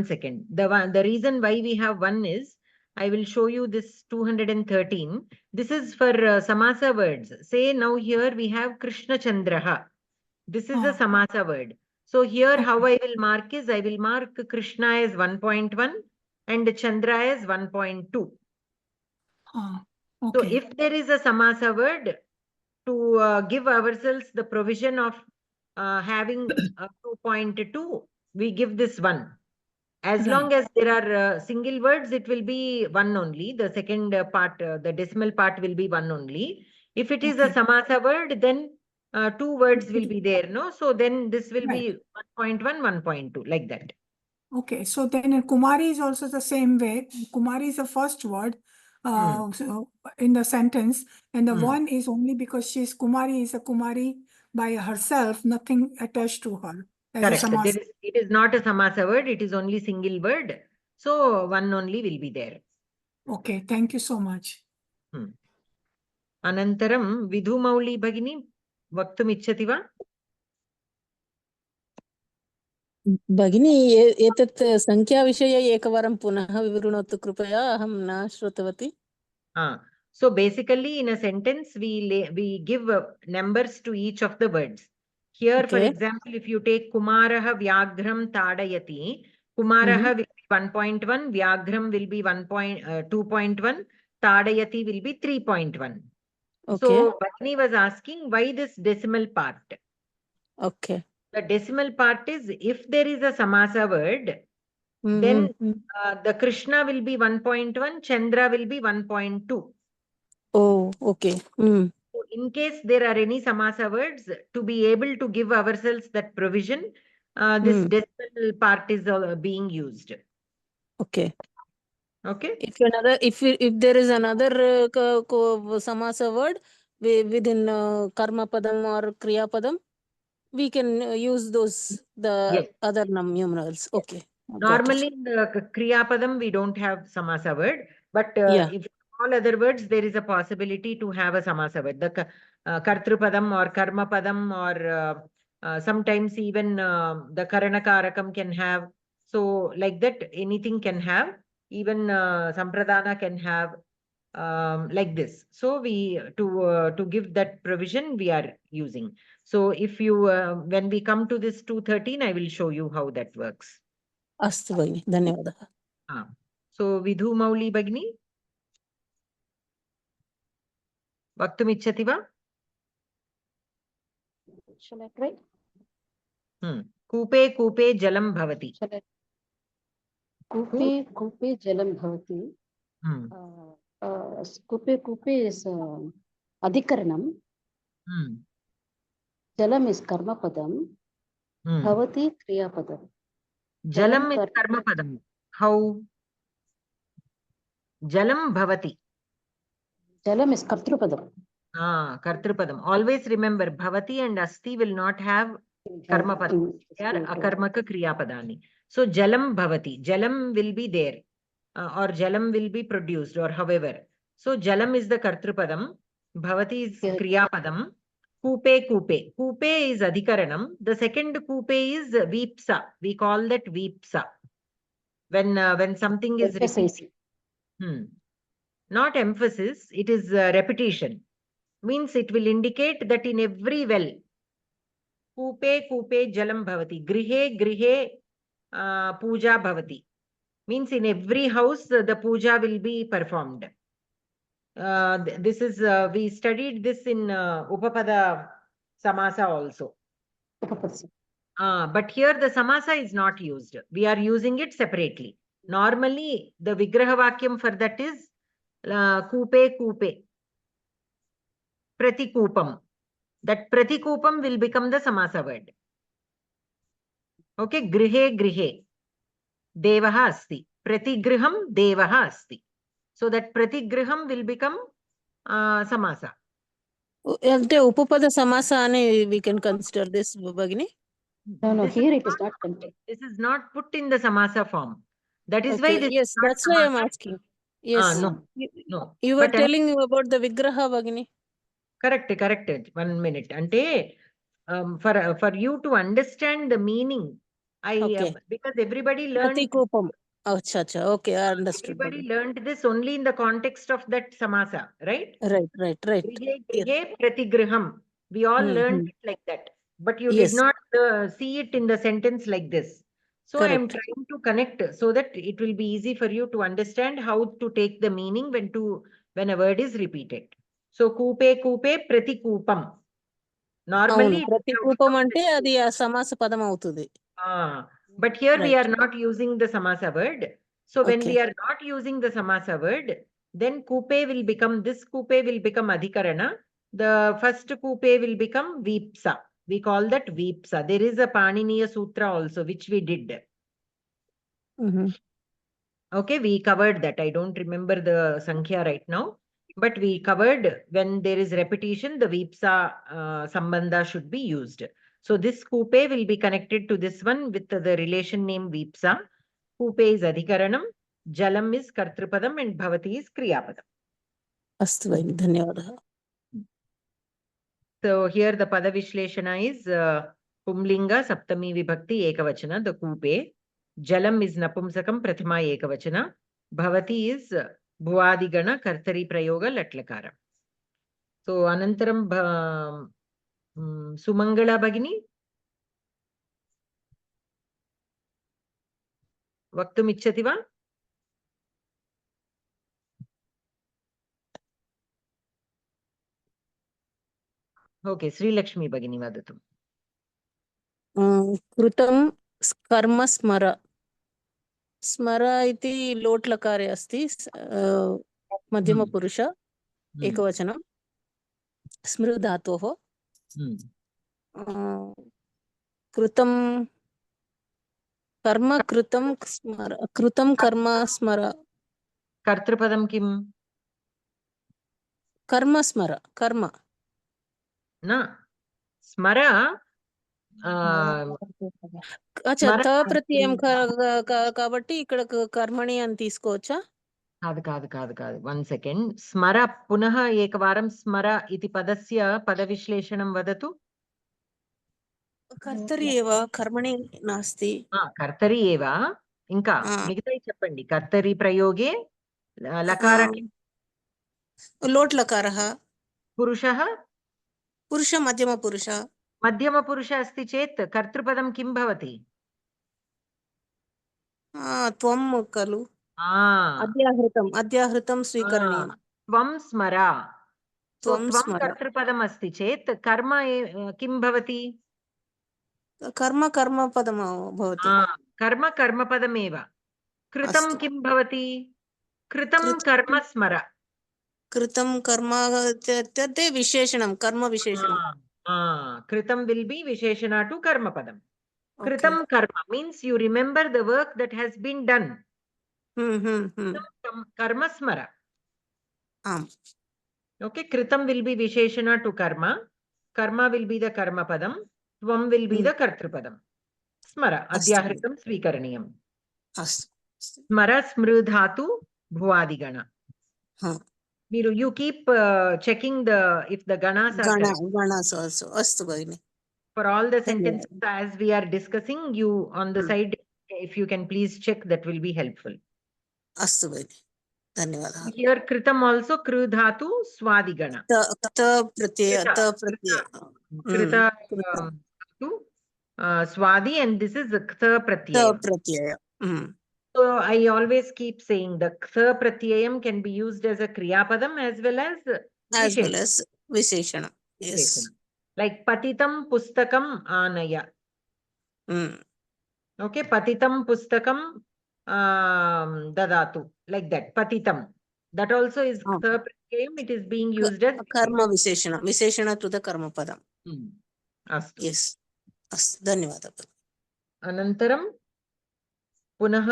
second. The reason why we have one is, I will show you this 213. This is for samasa words. Say now here we have Krishna Chandraha. This is a samasa word. So here how I will mark is, I will mark Krishna as 1.1 and Chandra as 1.2. So if there is a samasa word, to give ourselves the provision of having 2.2, we give this one. As long as there are single words, it will be one only. The second part, the decimal part will be one only. If it is a samasa word, then two words will be there, no? So then this will be 1.1, 1.2, like that. Okay, so then Kumari is also the same way. Kumari is the first word in the sentence, and the one is only because she is Kumari, is a Kumari by herself, nothing attached to her. Correct. It is not a samasa word, it is only single word. So one only will be there. Okay, thank you so much. Anantaram Vidhumauli Bhagini Vaktum Ichchati va? भगिनी एतत् संख्याविषये एकवारं पुनः विवृणोतु कृपया, अहं न श्रुतवती. So basically in a sentence we give numbers to each of the words. Here for example, if you take Kumaraha Vyagram Tadayati, Kumaraha will be 1.1, Vyagram will be 2.1, Tadayati will be 3.1. Okay. So Bhagini was asking why this decimal part. Okay. The decimal part is if there is a samasa word, then the Krishna will be 1.1, Chandra will be 1.2. Oh, okay. So in case there are any samasa words, to be able to give ourselves that provision, this decimal part is being used. Okay. Okay. If there is another samasa word within karma padam or kriya padam, we can use the other numerals. Okay. Normally in the kriya padam we don't have samasa word, but if all other words there is a possibility to have a samasa word. The kartru padam or karma padam or sometimes even the kArakam can have. So like that anything can have. Even sampradana can have like this. So we to give that provision we are using. So if you when we come to this 213, I will show you how that works. Astu Bhagini, dhanyawadaha. So Vidhu Mauli Bhagini, vaktum va? Shall I try? Kupe kupe jalam bhavati. Kupe kupe jalam bhavati. Kupe kupe is adhikaranam. Jalam is karma padam. Bhavati kriya padam. Jalam is karma padam. How? Jalam bhavati. Jalam is kartrupadam. Kartrupadam. Always remember, bhavati and asti will not have karma padam. They are akarmaka kriya padani. So jalam bhavati. Jalam will be there. Or jalam will be produced or however. So jalam is the kartrupadam. Bhavati is kriya padam. Kupe kupe. Kupe is adhikaranam. The second kupe is vipsa. We call that vipsa. When something is repeated. Not emphasis, it is repetition. Means it will indicate that in every well, kupe kupe jalam bhavati, grihe grihe puja bhavati. Means in every house the puja will be performed. This is we studied this in Upapada Samasa also. But here the Samasa is not used. We are using it separately. Normally the Vigraha Vakyam for that is kupe kupe. Pratikupam. That pratikupam will become the samasa word. Okay, grihe grihe. Devaha asti. Pratigriham devaha asti. So that pratigriham will become samasa. Ante upapada samasa ane we can consider this, Bhagini? No, here it is not contained. This is not put in the samasa form. That is why this yes, is not that's why I'm asking. Yes. No. You were telling about the Vigraha, Bhagini. Correct. 1 minute. Ante, for you to understand the meaning, because everybody learned. Pratikupam. Okay, I understood. Everybody learned this only in the context of that samasa, right? Right. Grihe pratigriham. We all learned it like that. But you did not see it in the sentence like this. So I am trying to connect so that it will be easy for you to understand how to take the meaning when a word is repeated. So kupe kupe pratikupam. Normally pratikupam ante adi samasa padam avutudi. But here we are not using the samasa word. So when we are not using the samasa word, then kupe will become, this kupe will become adhikarana. The first kupe will become vipsa. We call that vipsa. There is a Paniniya Sutra also, which we did. Okay, we covered that. I don't remember the Sankhya right now. But we covered when there is repetition, the vipsa sambandha should be used. So this kupe will be connected to this one with the relation name vipsa. Kupe is adhikaranam, jalam is kartrupadam, and bhavati is kriyapadam. Astu Bhagini, dhanyawadaha. So here the pada vishleshana is pumlinga saptami vibhakti ekavachana, the kupe. Jalam is napumsakam prathama ekavachana. Bhavati is bhuvadigana kartari prayoga latlakara. So anantaram Sumangala Bhagini. Vaktum ichchati va? Okay, Srilakshmi भगिनी वदतु। कृतं कर्म स्मर। स्मर इति लोट् लकारे अस्ति, मध्यमपुरुष एकवचनं, स्मृ धातोः। कृतं कर्म कृतं स्मर, कृतं कर्म स्मर। कर्तृपदं किम्? कर्म स्मर, कर्म न स्मर। అచ్చా త ప్రత్యయం కాబట్టి ఇక్కడ కర్మణి అని తీసుకోవచ్చా? కాదు కాదు కాదు కాదు, 1 సెకండ్. స్మర, పునః ఏకవారం స్మర ఇతి పదస్య పద విశ్లేషణం వదతు. కర్తరి ఏవ కర్మణి నాస్తి. కర్తరి ఏవ. ఇంకా మిగతాయి చెప్పండి. కర్తరి ప్రయోగే లకార లోట్ లకారః. పురుషః పురుష మధ్యమ పురుష. మధ్యమ పురుష अस्ति चेत् कर्तृपदं किं भवति? త్వం ఖలు. అద్యాహృతం స్వీకరణీయం. त्वं स्मर. त्वं त्वं स्मर. कर्तृपदम् अस्ति चेत् कर्म किं भवति? कर्म कर्मपदं भवति. कर्म कर्मपदमेव. कृतं किं भवति? कृतं कर्म स्मर. कृतं कर्म तत् विशेषणं, कर्म विशेषणं. Kritam will be visheshana to karma padam. Kritam karma means you remember the work that has been done. Karma smara. Okay, kritam will be visheshana to karma. Karma will be the karma padam. Tvam will be the kartrupadam. Smara adyahritam swikaraniyam. Smara smru dhatu bhuvadigana. You keep checking if the ganas are correct. Ganas also. Astu bhagini. For all the sentences as we are discussing, you on the side, if you can please check, that will be helpful. Astu bhagini. Dhanyawadaha. Here kritam also kru dhatu swadigana. Ta pratyaya. Krita dhatu swadi, and this is kta pratyaya. So I always keep saying the kta pratyayam can be used as a kriya padam as well as visheshana. Yes. Like patitam pustakam anaya. Okay, patitam pustakam dadatu, like that. Patitam, that also is kta pratyayam. It is being used as karma visheshana to the karma padam. Astu. Yes. Astu. Dhanyawadaha. Anantaram पुनः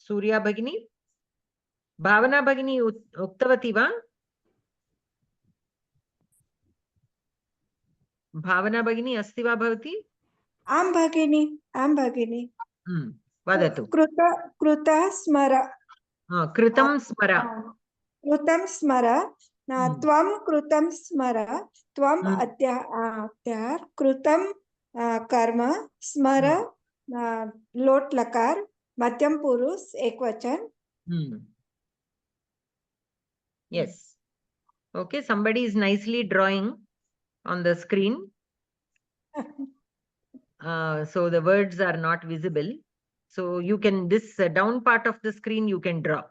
सूर्या भगिनी, भावना भगिनी उक्तवती वा? भावना भगिनी अस्ति वा भवती? आं भगिनी, आं भगिनी. वदतु. कृतं स्मर. कृतं स्मर. कृतं स्मर. त्वं कृतं स्मर. त्वं कृतं कर्म स्मर. लोट लकार, मध्यम पुरुष एकवचन. Yes. Okay, somebody is nicely drawing on the screen. So the words are not visible. So you can, this down part of the screen you can draw.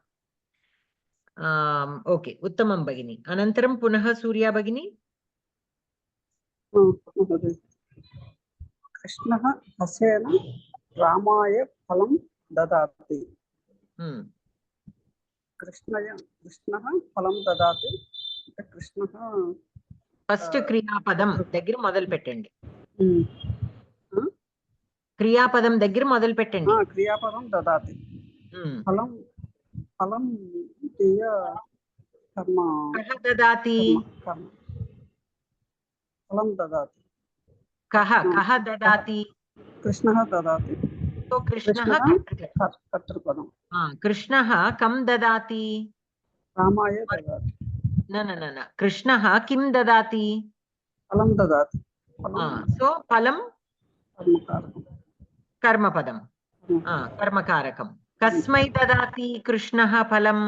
Okay, Uttamam Bhagini. Anantaram Punaha Surya Bhagini. कृष्णः हसेन रामाय फलं ददाति. कृष्णः फलं ददाति. कृष्णः first క్రియాపదం దగ్గర మొదలు పెట్టండి. క్రియాపదం దగ్గర మొదలు పెట్టండి. క్రియాపదం దదాతి. ఫలం ఫలం కర్మ. కహ దదాతి. ఫలం దదాతి. కహ దదాతి. కృష్ణः దదాతి. సో కృష్ణः కర్తృపదం. కృష్ణः కం దదాతి. రామాయ దదాతి. न कृष्णः किं ददाति. फलं ददाति. सो फलं कर्मपदं, कर्मकारकं. कस्मै ददाति कृष्णः फलं?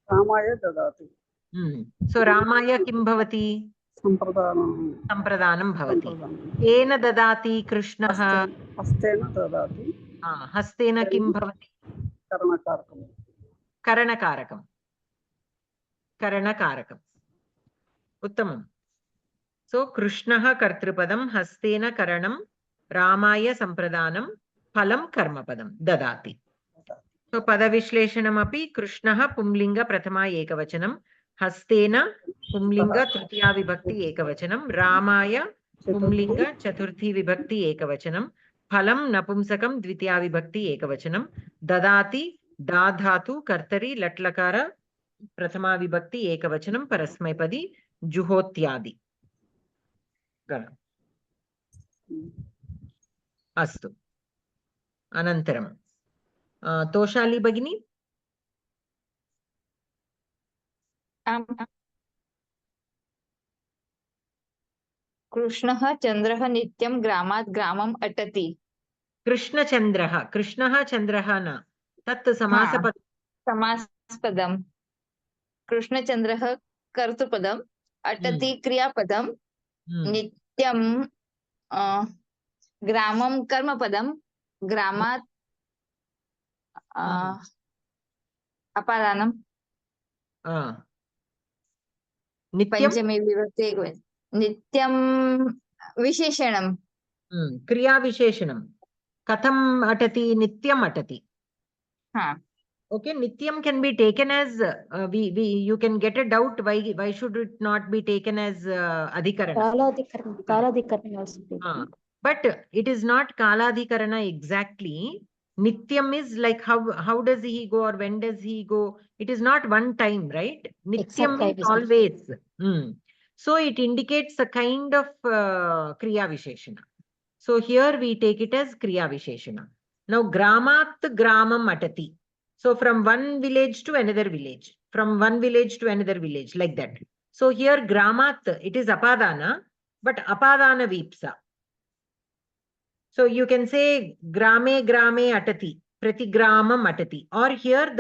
रामाय ददाति. सो रामाय किं भवति? संप्रदानं भवति. केन ददाति कृष्णः? हस्तेन ददाति. हस्तेन किं भवति? करणकारकं. करणकारकं. करणकारकम्. उत्तमम्. So Krishnaha kartrupadam hastena karanam Ramaya sampradanam phalam karmapadam dadati. So pada vishlešanam api Krishnaha pumlinga prathama ekavachanam hastena pumlinga tritiya vibhakti ekavachanam Ramaya pumlinga chaturthi vibhakti ekavachanam phalam napumsakam dvitiya vibhakti ekavachanam dadati dadhatu kartari latlakara prathama vibhakti ekavachanam parasmaipadi juhotyadi. Astu. Anantaram. Toshali Bagini? कृष्णः चन्द्रः नित्यं ग्रामात् ग्रामम् अटति. कृष्णचन्द्रः. कृष्णः चन्द्रः न. तत् समासपदम्. समासपदम्. कृष्णचन्द्रः कर्तृपदम्, अटति क्रियापदम्, नित्यं ग्रामं कर्मपदं, ग्रामात् अपादानं. पंचमी विभक्ति नित्यं विशेषणं. क्रिया विशेषणं. कथम् अटति? नित्यम् अटति. Okay, nityam can be taken as you can get a doubt why should it not be taken as adhikarana? Kaladhikarana also. But it is not kaladhikarana exactly. Nityam is like how does he go or when does he go? It is not one time, right? Nityam is always. So it indicates a kind of kriya visheshana. So here we take it as kriya visheshana. Now gramat gramam atati. So from one village to another village, from one village to another village, like that. So here gramat, it is apadana, but apadana vipsa. So you can say grame grame atati, prati gramam atati. Or here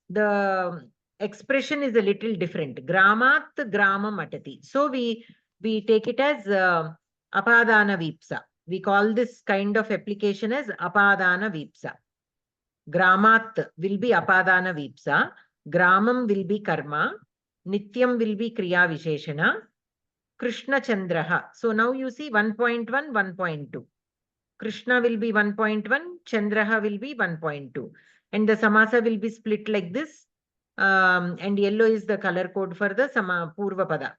the expression is a little different. Gramat gramam atati. So we take it as apadana vipsa. We call this kind of application as apadana vipsa. Gramat will be apadana vipsa, gramam will be karma, nityam will be kriya visheshana, Krishna chandraha. So now you see 1.1, 1.2. Krishna will be 1.1, chandraha will be 1.2. And the samasa will be split like this. And yellow is the color code for the purva pada.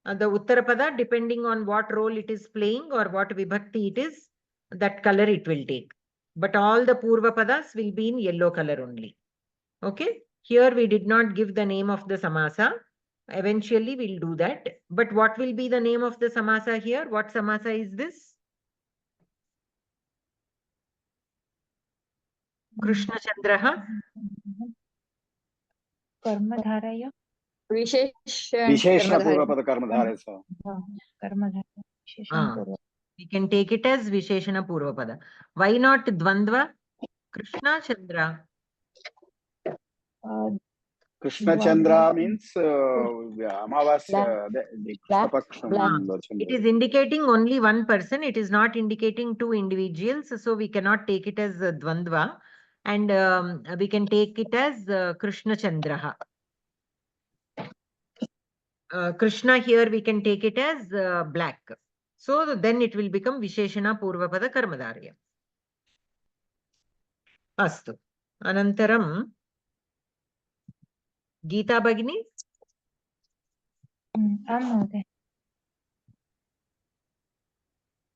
The uttara pada, depending on what role it is playing or what vibhakti it is, that color it will take. But all the Purva Padas will be in yellow color only. Okay. Here we did not give the name of the Samasa. Eventually we'll do that. But what will be the name of the Samasa here? What Samasa is this? Krishna Chandraha. Karmadharaya. Visheshana Purvapada Karmadharaya. Karmadharaya. We can take it as Visheshana Purvapada. Why not Dvandva? Krishna Chandra. Krishna Chandra means Amavasya. It is indicating only one person. It is not indicating two individuals. So we cannot take it as Dvandva. And we can take it as Krishna Chandraha. Krishna here we can take it as black. So then it will become Visheshana Purvapada Karmadharya. Astu. Anantaram Geeta Bhagini.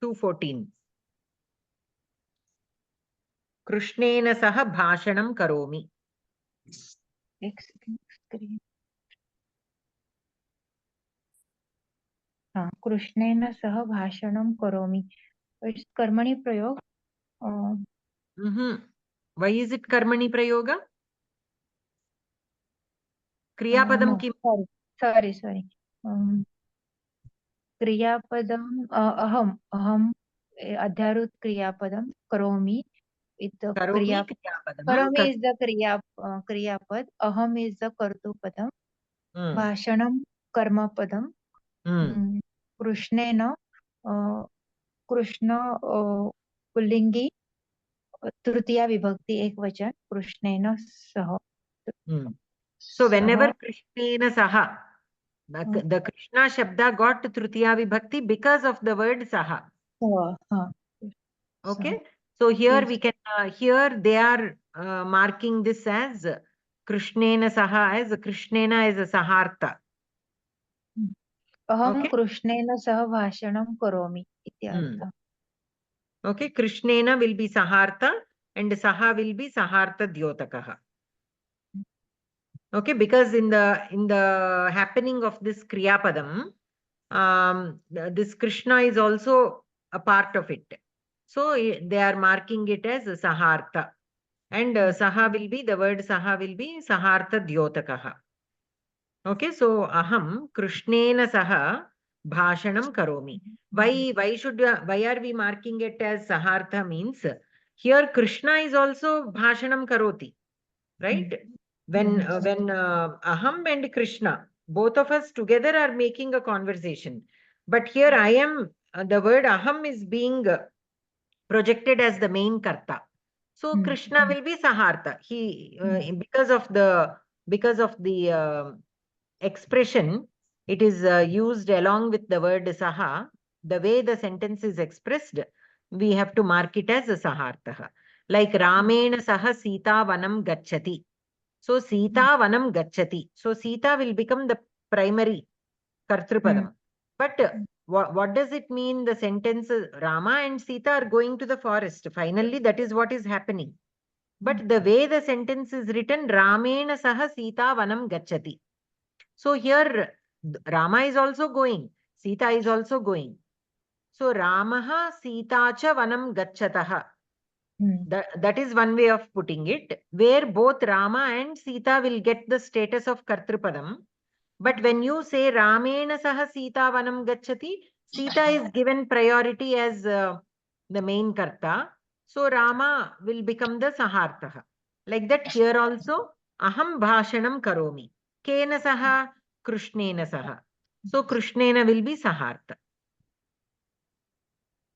214. Krishnena saha bhashanam karomi. Krishnena saha bhashanam karomi. It's karmani prayog. Why is it karmani prayoga? Kriyapadam kim? Sorry. Kriyapadam aham adhyarut kriyapadam karomi. Karomi Karomi is the kriyapad. Aham is the kartupadam. Bhashanam karmapadam. Krishnena Krishna पुल्लिंगी तृतीया विभक्ति एक वचन कृष्णेन सह. So whenever Krishnena saha, The Krishna Shabda got Tritiya Vibhakti because of the word Saha. Okay. So here we can, here they are marking this as Krishnena Saha, as Krishnena is a Sahartha. अहं Okay. कृष्णेन सह भाषणं करोमि इति अर्थः. Okay, Krishnena will be Sahartha and Saha will be Sahartha Dyotakaha. Okay, because in the happening of this Kriyapadam, this Krishna is also a part of it. So they are marking it as Sahartha. And Saha will be, the word Saha will be Sahartha Dyotakaha. Okay, so Aham Krishnena Saha Bhashanam Karomi. Why are we marking it as Sahartha? Means here Krishna is also Bhashanam Karoti, right? When Aham and Krishna, both of us together are making a conversation. But here I am, the word Aham is being projected as the main Karta. So Krishna will be Sahartha. He because of the expression, it is used along with the word Saha. The way the sentence is expressed, we have to mark it as a Sahartha. Like Ramena Saha Sita Vanam Gacchati. So Sita Vanam Gacchati. So Sita will become the primary Kartrupadam. But what does it mean? The sentence Rama and Sita are going to the forest. Finally, that is what is happening. But the way the sentence is written, Ramena Saha Sita Vanam Gacchati. So here Rama is also going. Sita is also going. So Ramaha Sita cha Vanam Gacchataha. That is one way of putting it, where both Rama and Sita will get the status of Kartrupadam. But when you say Ramena Saha Sita Vanam Gacchati, Sita is given priority as the main Karta. So Rama will become the Sahartha. Like that here also, Aham Bhashanam Karomi. Kena Saha, Krishnena Saha. So Krishnena will be Sahartha.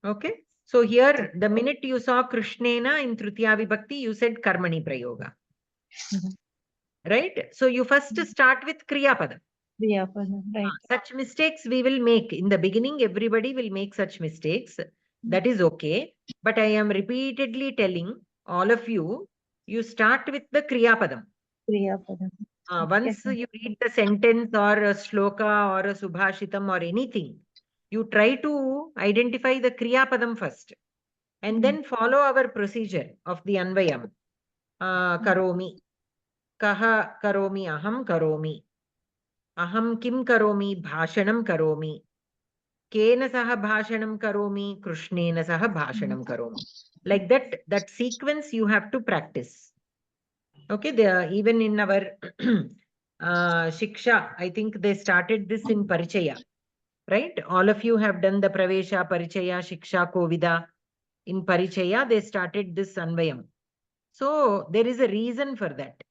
Okay. So here, the minute you saw Krishnena in Tritiya Vibhakti, you said Karmani Prayoga. Right? So you first start with Kriyapadam. Right. Such mistakes we will make. In the beginning, everybody will make such mistakes. That is okay. But I am repeatedly telling all of you, you start with the Kriyapadam. Once you read the sentence or a shloka or a subhashitam or anything, you try to identify the Kriyapadam first. And then follow our procedure of the Anvayam. Karomi. Kaha karomi, aham karomi. Aham kim karomi, bhashanam karomi. Kena saha bhashanam karomi, Krishnena saha bhashanam karomi. Like that sequence you have to practice. Okay, even in our Shiksha, I think they started this in Parichaya. Right? All of you have done the Pravesha, Parichaya, Shiksha, Kovida. In Parichaya, they started this Anvayam. So there is a reason for that.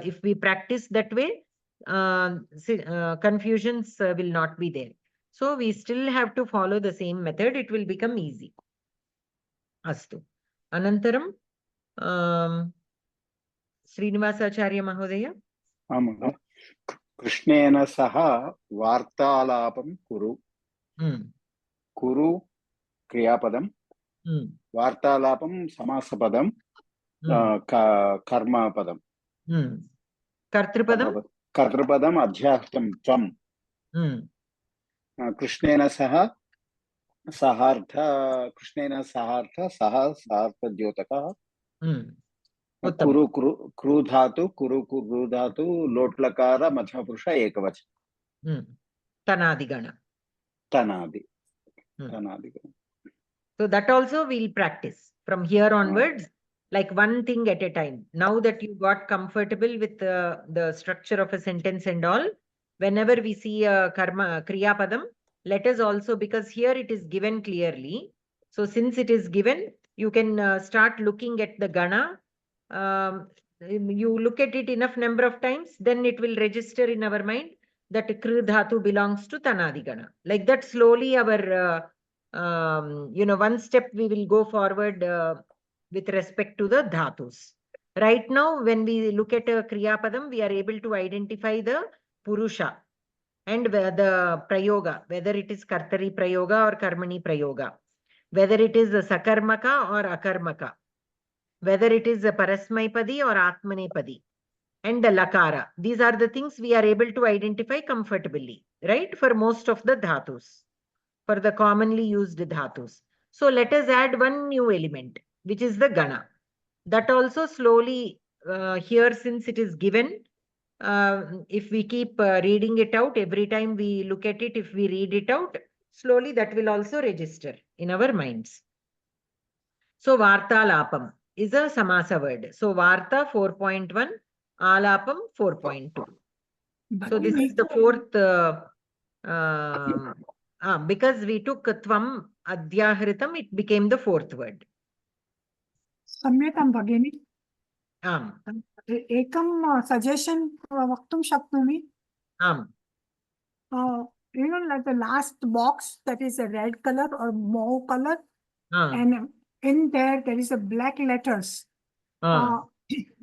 If we practice that way, confusions will not be there. So we still have to follow the same method. It will become easy. Astu. Anantaram, Srinivasacharya Mahodaya. Krishnena Saha Vartalapam Kuru. Kuru Kriyapadam. Vartalapam Samasapadam. Karma Padam. Kartrupadam? Kartrupadam Adhyastam Tvam. Krishnena Saha Sahartha. Krishnena Sahartha Saha Sahartha Dyotaka. Kuru Dhatu, Kuru Dhatu, Lotlakara, Madhyapurusha Ekavach. Tanadigana. Tanadi. So that also we'll practice from here onwards, like one thing at a time. Now that you got comfortable with the structure of a sentence and all, whenever we see a Kriya Padam, let us also, because here it is given clearly. So since it is given, you can start looking at the Gana. You look at it enough number of times, then it will register in our mind that Kru Dhatu belongs to Tanadi Gana. Like that, slowly our one step we will go forward with respect to the dhatus. Right now, when we look at a Kriya Padam, we are able to identify the Purusha. and the prayoga, whether it is kartari prayoga or karmani prayoga, whether it is a sakarmaka or akarmaka, whether it is a parasmaipadi or atmanepadi, and the lakara. These are the things we are able to identify comfortably, right? For most of the dhatus, for the commonly used dhatus. So let us add one new element, which is the gana. That also slowly here, since it is given, if we keep reading it out, every time we look at it, if we read it out, slowly that will also register in our minds. So vartalapam is a samasa word. So varta 4.1, alapam 4.2. So this is the fourth, because we took tvam adhyahritam, it became the fourth word. Samyatam Bhagini. Ekam suggestion vaktum shaknumi. You know, like the last box, that is a red color or mauve color, and in there is a black letters,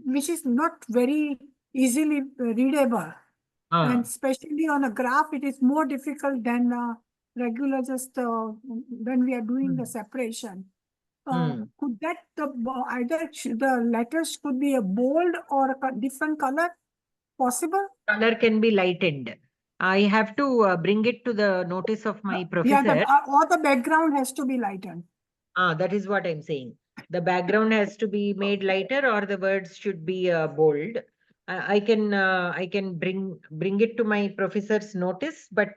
which is not very easily readable, and especially on a graph, it is more difficult than regular just when we are doing the separation. Could that either the letters could be a bold or a different color possible? Color can be lightened. I have to bring it to the notice of my professor. Yeah, or the background has to be lightened. That is what I'm saying. The background has to be made lighter, or the words should be bold. I can bring it to my professor's notice, but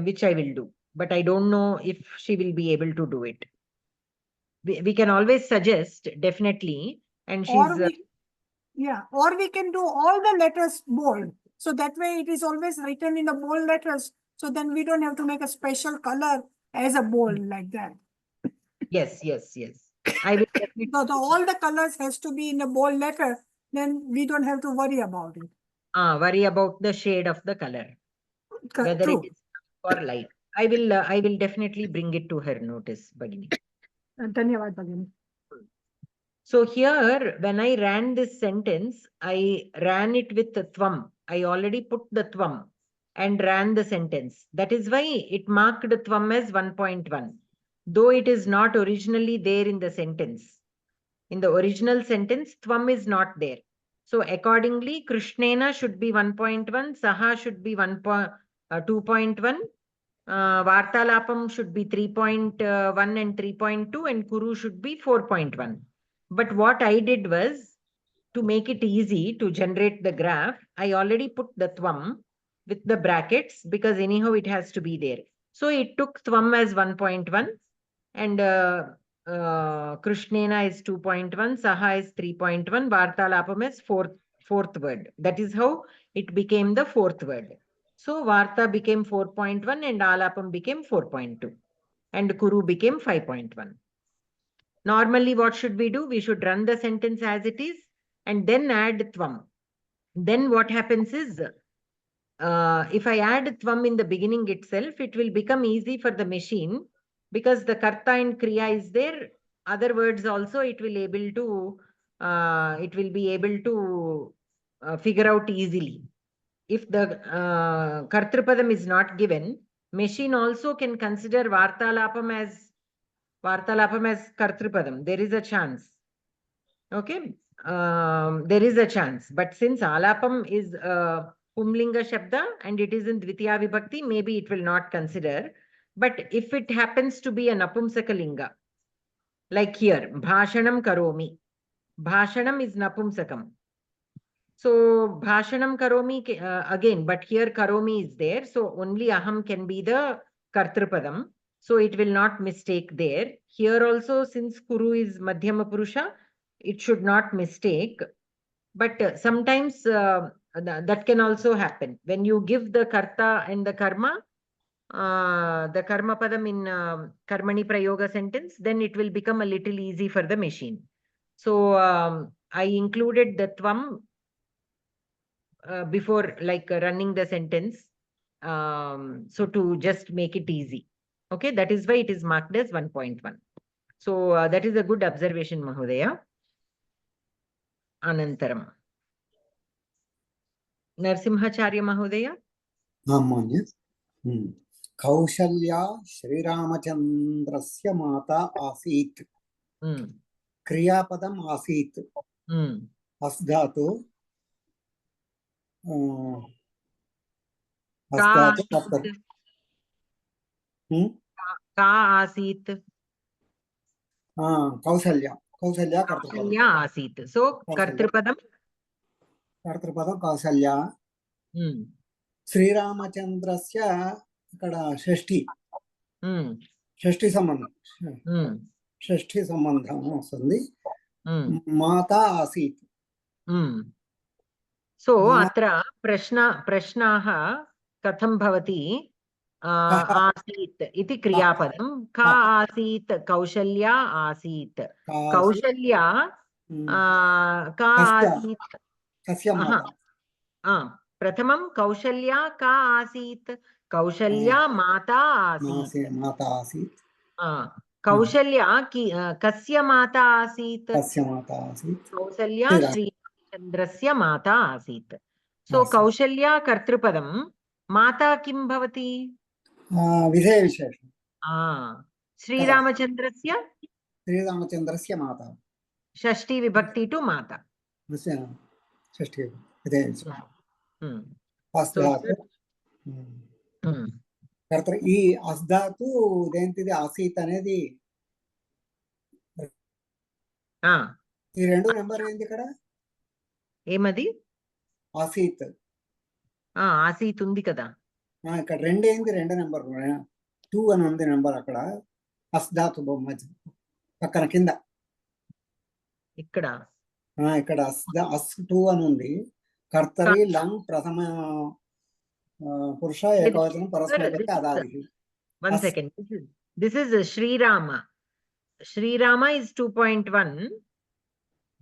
which I will do. But I don't know if she will be able to do it. We can always suggest, definitely, and she's. Or we can do all the letters bold. So that way it is always written in the bold letters. So then we don't have to make a special color as a bold like that. Yes. I will definitely. So all the colors has to be in a bold letter. Then we don't have to worry about it. Worry about the shade of the color. Whether it is or light. I will definitely bring it to her notice, Bhagini. Dhanyavad, Bhagini. So here, when I ran this sentence, I ran it with the tvam. I already put the tvam and ran the sentence. That is why it marked tvam as 1.1, though it is not originally there in the sentence. In the original sentence, tvam is not there. So accordingly, Krishnena should be 1.1, Saha should be 2.1, Vartalapam should be 3.1 and 3.2, and Kuru should be 4.1. But what I did was, to make it easy to generate the graph, I already put the tvam with the brackets, because anyhow it has to be there. So it took tvam as 1.1, and Krishnena is 2.1, Saha is 3.1, Vartalapam is fourth word. That is how it became the fourth word. So Varta became 4.1 and Alapam became 4.2 and Kuru became 5.1. Normally, what should we do? We should run the sentence as it is and then add tvam. Then what happens is, if I add tvam in the beginning itself, it will become easy for the machine, because the karta and kriya is there. Other words also it will be able to figure out easily. If the kartripadam is not given, machine also can consider vartalapam as kartripadam. There is a chance. Okay, there is a chance. But since alapam is pumlinga shabda and it is in dvitiya vibhakti, maybe it will not consider. But if it happens to be a napumsakalinga, like here, bhashanam karomi. Bhashanam is napumsakam. So bhashanam karomi again, but here karomi is there. So only aham can be the kartripadam. So it will not mistake there. Here also, since kuru is madhyama purusha, it should not mistake. But sometimes that can also happen. When you give the karta and the karma padam in karmani prayoga sentence, then it will become a little easy for the machine. So I included the tvam before, like running the sentence, so to just make it easy. Okay, that is why it is marked as 1.1. So that is a good observation, Mahodaya. Anantaram. Narsimhacharya Mahodaya. Manya. Kaushalya Sri Ramachandrasya Mata Asit. Kriyapadam Asit. Asdhatu. Asdhatu Kartar. Ka Asit. Kaushalya. Kaushalya Kartar. Kaushalya Asit. So Kartripadam. Kartripadam Kaushalya. Sri Ramachandrasya ikkada Shashti. Shashti Sambandham. Shashti Sambandham vasundi. Mata Asit. So atra prashnaha katham bhavati asit iti kriyapadam. Ka asit Kaushalya asit. Kaushalya ka asit. Kasya Mata. Prathamam Kaushalya ka asit. Kaushalya mata asit. Mata Asit. Kaushalya kasya mata asit. Kasya Mata Asit. Kaushalya Sri Chandrasya mata asit. So Kaushalya Kartripadam. Mata kim bhavati? Vishaya Vishesha. Sri Ramachandrasya? Sri Ramachandrasya Mata. Shashti Vibhakti to Mata. Shashti Vibhakti. Kartar ఈ అస్ధాతు దేంటిది ఆసీత్ అనేది ఈ రెండు number ఏంది ఇక్కడ ఏమది ఆసీత్ ఆసీత్ ఉంది కదా ఇక్కడ రెండు ఏంది రెండు నెంబర్ 2 అని ఉంది నెంబర్ అక్కడ అస్ధాతు బొమ్మ పక్కన కింద ఇక్కడ ఇక్కడ అస్ 2 అని ఉంది కర్తరి లం ప్రథమ Purusha Ekavachanam Parasmaipatti Adadihi. 1 second. This is Sri Rama. Sri Rama is 2.1.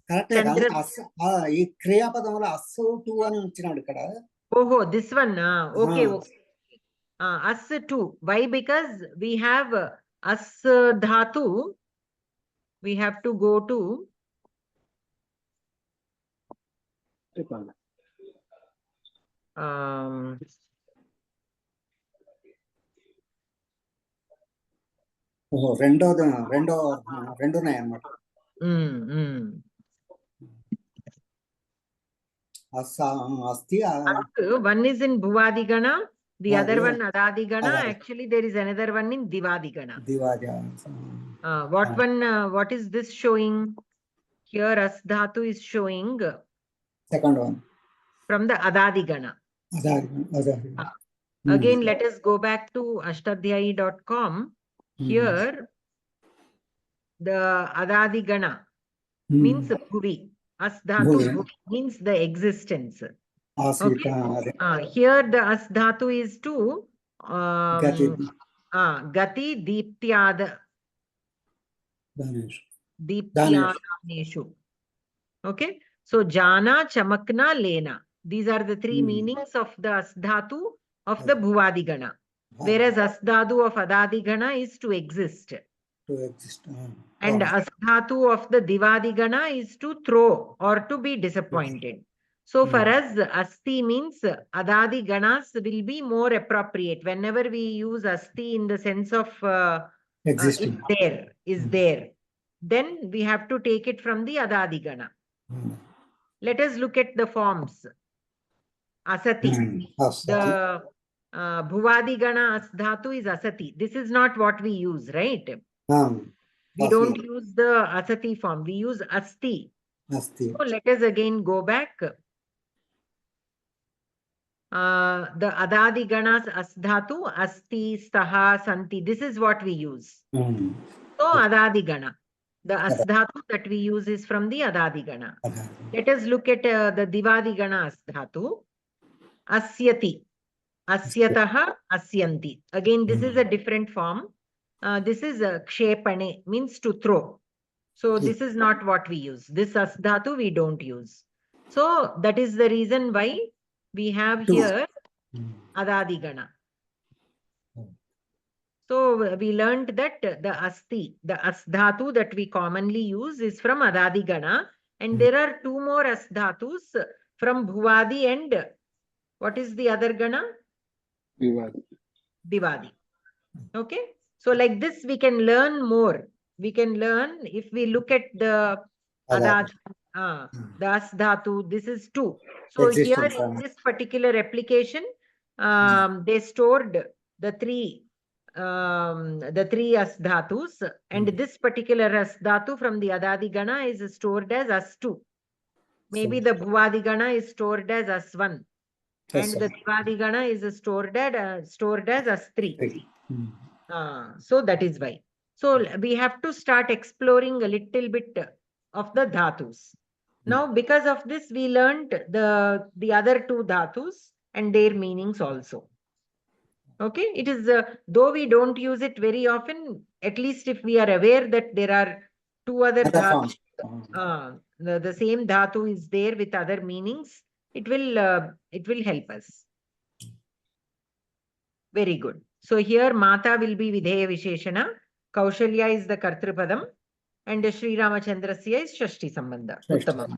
Correct. ఈ క్రియాపదంలో అస్సు 2 అని ఉంచినాడు ఇక్కడ. ఓహో this one. Okay. As 2. Why? Because we have as dhatu. We have to go to రెండు ఉన్నాయి అన్నమాట one is in bhuvadigana, the other one adadigana. Actually there is another one in divadigana. What is this showing here? As dhatu is showing second one from the adadigana. Again, let us go back to ashtadhyayi.com. Here, the adadigana means bhuvi. Asdhatu means the existence. Okay. Here, the asdhatu is to gati deeptyadaneshu. Okay. So, jana, chamakna, lena. These are the three meanings of the asdhatu of the bhuvadigana. Whereas asdhatu of adadigana is to exist. And asdhatu of the divadigana is to throw or to be disappointed. So for us, asti means adadiganas will be more appropriate. Whenever we use asti in the sense of is there, then we have to take it from the adadigana. Let us look at the forms. Asati. The bhuvadigana asdhatu is asati. This is not what we use, right? We don't use the asati form. We use asti. So let us again go back. The adadiganas asdhatu, asti, staha, santi. This is what we use. So adadigana. The asdhatu that we use is from the adadigana. Let us look at the divadigana asdhatu. Asyati. Asyataha, asyanti. Again, this is a different form. This is kshepane, means to throw. So this is not what we use. This asdhatu we don't use. So that is the reason why we have here adadigana. So we learned that the asti, the asdhatu that we commonly use is from adadigana, and there are two more asdhatus from bhuvadi and What is the other gana? Divadi. Okay. So like this, we can learn more. We can learn if we look at the Adat, the As Dhatu, this is 2. So here in this particular application, they stored the three As Dhatus, and this particular As Dhatu from the Adadi Gana is stored as As 2. Maybe the Bhuvadi Gana is stored as As 1. And the Divadi Gana is stored as As 3. So that is why. So we have to start exploring a little bit of the dhatus. Now, because of this, we learned the other 2 dhatus and their meanings also. Okay, it is though we don't use it very often, at least if we are aware that there are 2 other dhatus, the same dhatu is there with other meanings, it will help us. Very good. So here Mata will be Videya Visheshana, Kaushalya is the Kartrupadam, and Sri Ramachandrasya is Shashti Sambandha. Uttamam.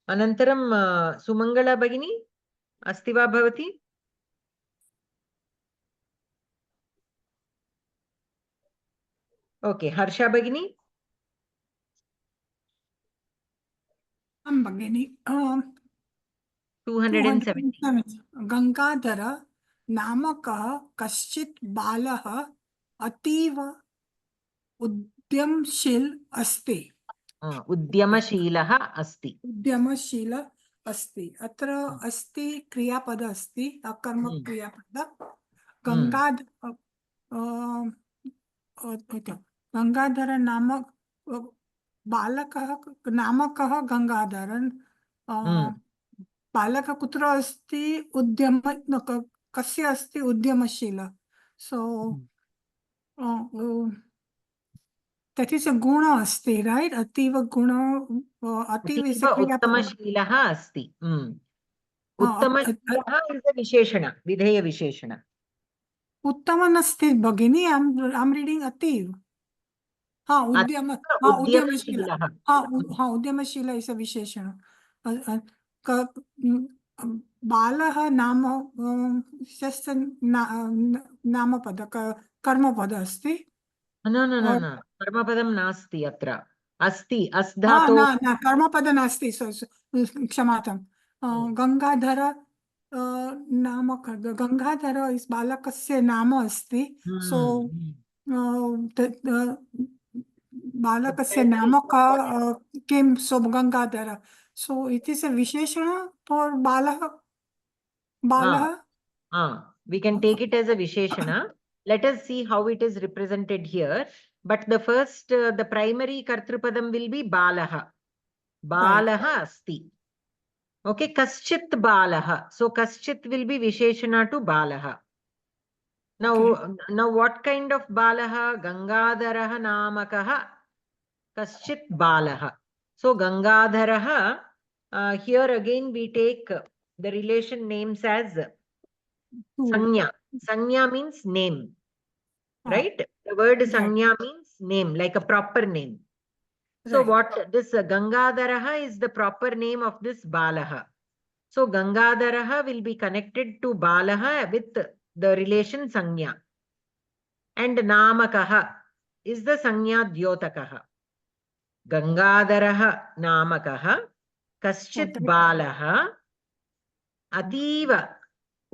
Anantaram Sumangala Bhagini, Asti va bhavati? Okay, Harsha Bhagini. Bhagini. 207. Gangadhara Namaka Kaschit Balaha Ativa Udyamshil Asti. Udyamashila Asti. Udyamashila Asti. Atra Asti Kriyapada Asti. Akarma Kriyapada. Gangadhara Namak Balakah Namakah Gangadharan. बालक कुत्र अस्ति उद्यम कस्य अस्ति उद्यमशील. So that is a guna asti, right? Ativa guna, ativa is a Uttamaशीlaha asti. Uttamaशीlaha is a visheshana, videya visheshana. Uttama nasti bhagini, I'm reading ativ. Udyamashila. Udyamashila is a visheshana. Balaha nama just a namapada, karmapada asti. No. Karmapadam nasti atra. Asti, asdhato. Karmapada nasti. So, kshamatam. Gangadhara namaka. Gangadhara is balakasya nama asti. So, the balakasya namaka came so Gangadhara. So it is a visheshana for balaha. We can take it as a visheshana. Let us see how it is represented here. But the first, the primary Kartrupadam will be balaha. Balaha asti. Okay, kaschit balaha. So kaschit will be visheshana to balaha. Now what kind of balaha? Gangadharaha namakaha kaschit balaha. So Gangadharaha, here again we take the relation names as Sanya. Sanya means name, right? The word Sanya means name, like a proper name. So what this Gangadharaha is the proper name of this Balaha. So Gangadharaha will be connected to Balaha with the relation Sanya. And Namakaha is the Sanya Dyotakaha. Gangadharaha Namakaha Kaschit Balaha Ativa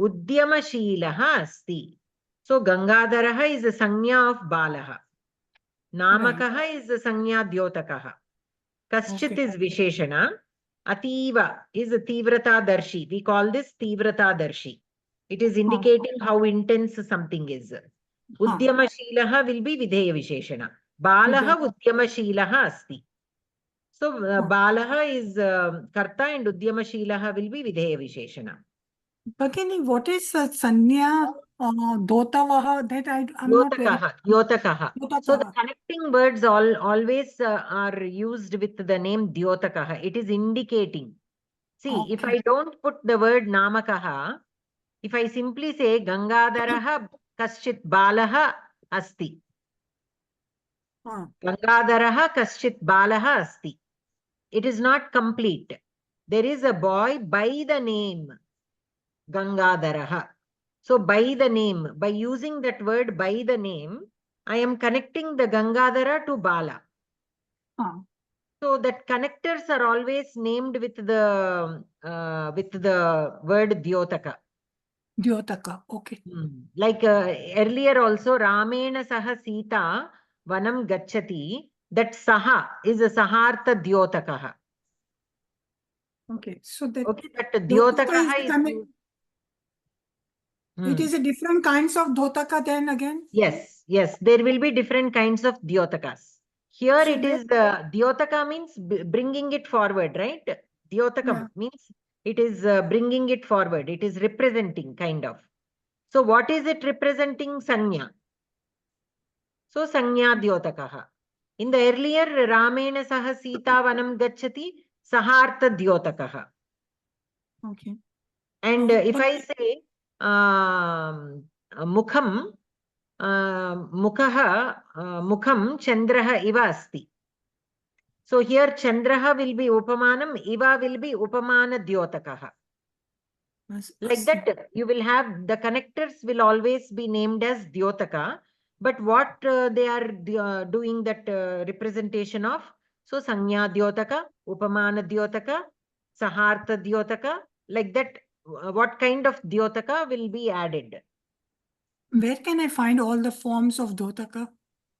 Udyamashīlaha Asti. So Gangadharaha is the Sanya of Balaha. Namakaha is the Sanya Dyotakaha. Kaschit is Visheshana. Ativa is a Tivrata Darshi. We call this Tivrata Darshi. It is indicating how intense something is. Udyamashīlaha will be Videya Visheshana. Balaha Udyamashīlaha Asti. So Balaha is Karta and Udyamashīlaha will be Videya Visheshana. Bhagini, what is Sanya Dotavaha? That I'm not very... Dyotakaha. So the connecting words always are used with the name Dyotakaha. It is indicating. See, if I don't put the word Namakaha, if I simply say Gangadharaha Kaschit Balaha Asti. Gangadharaha Kaschit Balaha Asti. It is not complete. There is a boy by the name Gangadharaha. So by the name, by using that word by the name, I am connecting the Gangadhara to Bala. So that connectors are always named with the word Dyotaka. Dyotaka, okay. Like earlier also, Ramena Saha Sita Vanam Gachati, that Saha is a Sahartha Dyotakaha. Okay, so that, okay, that Dyotaka Dyotakaha it is a different kinds of Dhotaka then again? Yes, yes, there will be different kinds of Dyotakas. Here So it is, Dyotaka means bringing it forward, right? Dyotakam means it is bringing it forward. It is representing, kind of. So what is it representing? Sanya. So Sanya Dyotakaha. In the earlier, Ramena Saha Sita Vanam Gachati, Sahartha Dyotakaha. Okay. And if I say Mukham, Mukhaha, Mukham Chandraha Iva Asti. So here Chandraha will be Upamanam, Iva will be Upamana Dyotakaha. Like that, you will have the connectors will always be named as Dyotaka, but what they are doing that representation of? So Sanya Dyotaka, Upamana Dyotaka, Sahartha Dyotaka, like that, what kind of Dyotaka will be added? Where can I find all the forms of Dhotaka?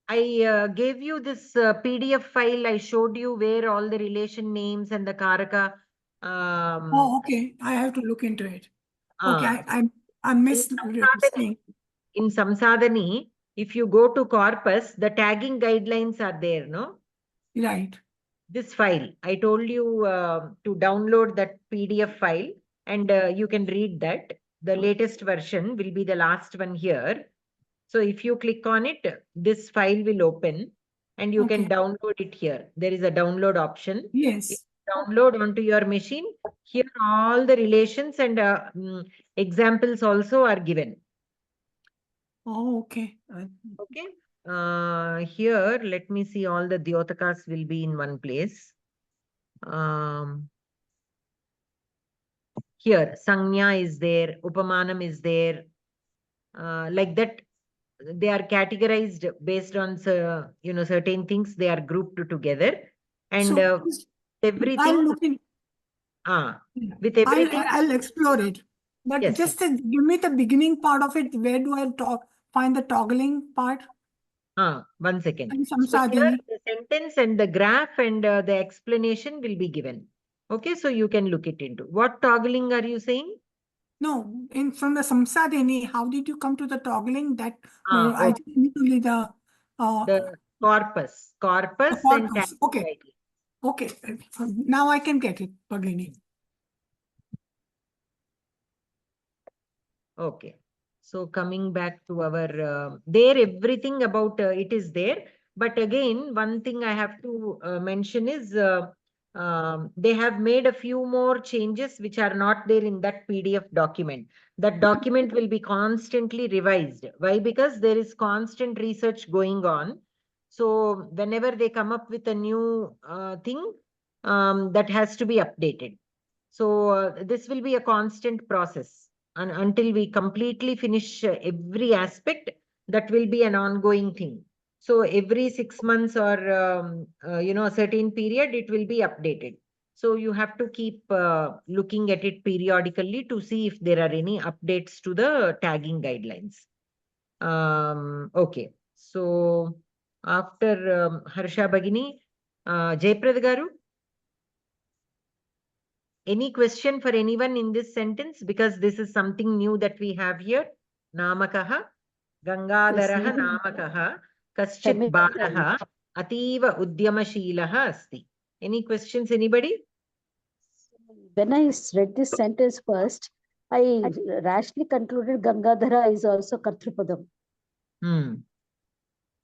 I gave you this PDF file. I showed you where all the relation names and the Karaka. Oh, okay. I have to look into it. Okay, I missed seeing. In Samsadhani, if you go to corpus, the tagging guidelines are there, no? Right. This file, I told you to download that PDF file and you can read that. The latest version will be the last one here. So if you click on it, this file will open and you can download it here. There is a download option. Yes. Download onto your machine. Here all the relations and examples also are given. Oh, okay. Okay. Here, let me see, all the Dyotakas will be in one place. Here, Sanya is there, Upamanam is there. Like that, they are categorized based on certain things. They are grouped together, and everything. With everything, I'll explore it. But yes, just give me the beginning part of it. Where do I find the toggling part? 1 second. And So here, Samsadhani. the sentence and the graph and the explanation will be given. Okay, so you can look it into. What toggling are you saying? No, from the Samsadhani, how did you come to the toggling? That I Okay. just need to read the corpus. Corpus and corpus. Okay. Okay. Now I can get it, Bhagini. Okay. So coming back to our, there everything about it is there. But again, one thing I have to mention is they have made a few more changes which are not there in that PDF document. That document will be constantly revised. Why? Because there is constant research going on. So whenever they come up with a new thing, that has to be updated. So this will be a constant process. And until we completely finish every aspect, that will be an ongoing thing. So every 6 months or a certain period, it will be updated. So you have to keep looking at it periodically to see if there are any updates to the tagging guidelines. Okay. So after Harsha Bhagini, Jayprad Garu? Any question for anyone in this sentence? Because this is something new that we have here. Namakaha, Gangadharaha Namakaha, Kaschit Balaha, Ativa Udyamashīlaha Asti. Any questions, anybody? When I read this sentence first, I rashly concluded Gangadhara is also Kartrupadam.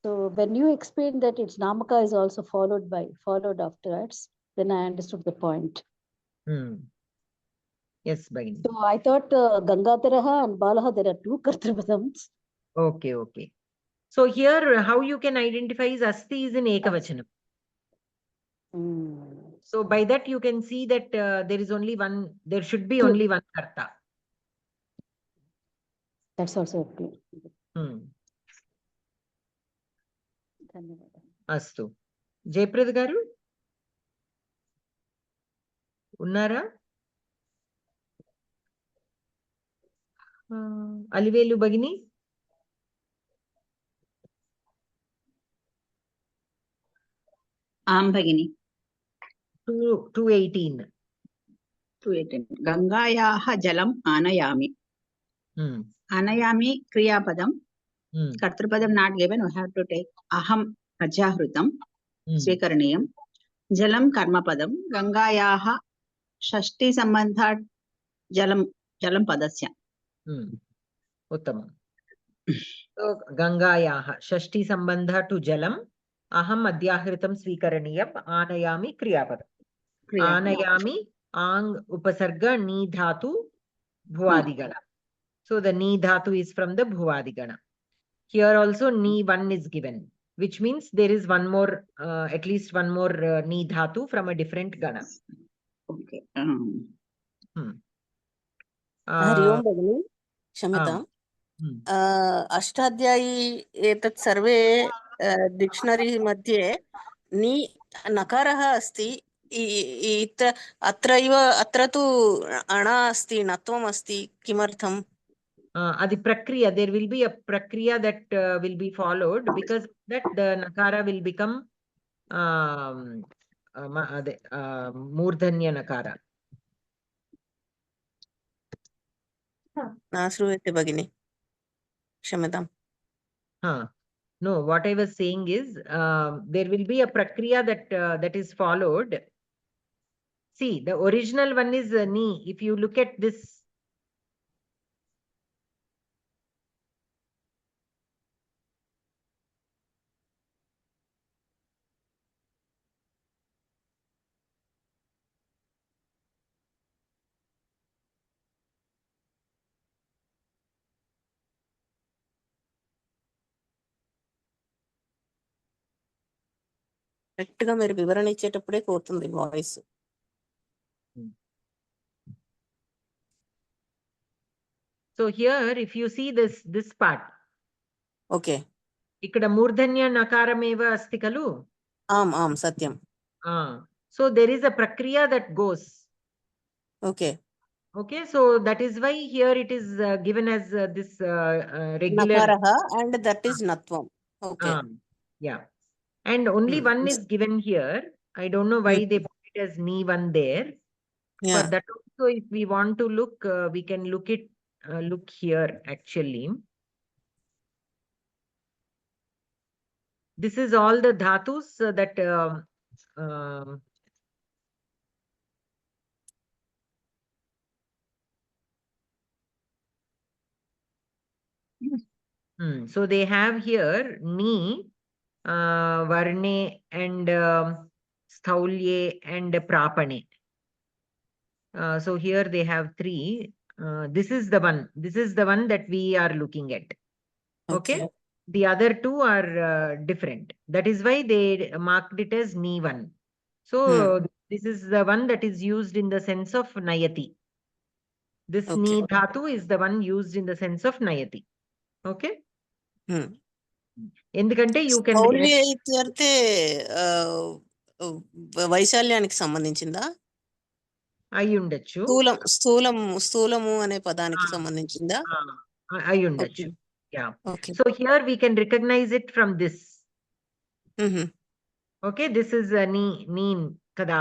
So when you explained that it's Namaka is also followed afterwards, then I understood the point. Yes, Bhagini. So I thought Gangadharaha and Balaha, there are two Kartrupadams. Okay, okay. So here, how you can identify is Asti is in Ekavachanam. So by that you can see that there is only one, there should be only one Karta. That's also okay. అస్తు. జయప్రద గారు ఉన్నారా? అలివేలు భగిని आं भगिनि 218 गंगायाः जलम् आनयामि. आनयामि क्रियापदं. कर्तृपदं not given. We have to take aham ajaghrutam स्वीकरणीयं. जलं कर्मपदं. गंगायाः षष्ठी सम्बन्धात् जलं पदस्य. उत्तमं. So गंगायाः षष्ठी सम्बन्ध टु जलम् अहम् अध्याहृतं स्वीकरणीयम्. आनयामि क्रियापदम्. आनयामि आंग उपसर्ग नी धातु भुवादिगण. So the ni dhatu is from the bhuvadigana. Here also ni one is given, which means there is one more, at least one more ni dhatu from a different gana. Okay. Hari ओम भगिनी, क्षम्यताम्. अष्टाध्यायी एतत् सर्वे dictionary मध्ये नि नकारः अस्ति. अत्र तु अणा अस्ति, नत्वम् अस्ति. किमर्थम्? Adi prakriya, there will be a prakriya that will be followed, because that the nakara will become मूर्धन्य nakara. न श्रूयते भगिनी, क्षम्यताम्. No, what I was saying is there will be a prakriya that is followed. See, the original one is ni. If you look at this, correct గా మీరు వివరణ ఇచ్చేటప్పుడే పోతుంది voice. So here if you see this part, okay, ikkada మూర్ధన్య నకారమేవ asti kalu. Um Satyam. So there is a prakriya that goes. Okay, so that is why here it is given as this regular nakarah, and that is natvam. Okay, yeah, and only one is given here. I don't know why they put it as ni one there. For that also, if we want to look, we can look here actually. This is all the dhatus that so they have here ni, varne, and sthaulye, and prapane. So here they have three. This is the one that we are looking at. Okay. The other two are different. That is why they marked it as ni one. So this is the one that is used in the sense of nayati. This ni dhatu is the one used in the sense of nayati. Okay. ఎందుకంటే you can అయితే వైశాల్యానికి సంబంధించిందా? అయి ఉండొచ్చు. స్థూలము అనే పదానికి సంబంధించిందా? అయి ఉండొచ్చు. Yeah. Okay. So here we can recognize it from this. Okay, this is neen kada.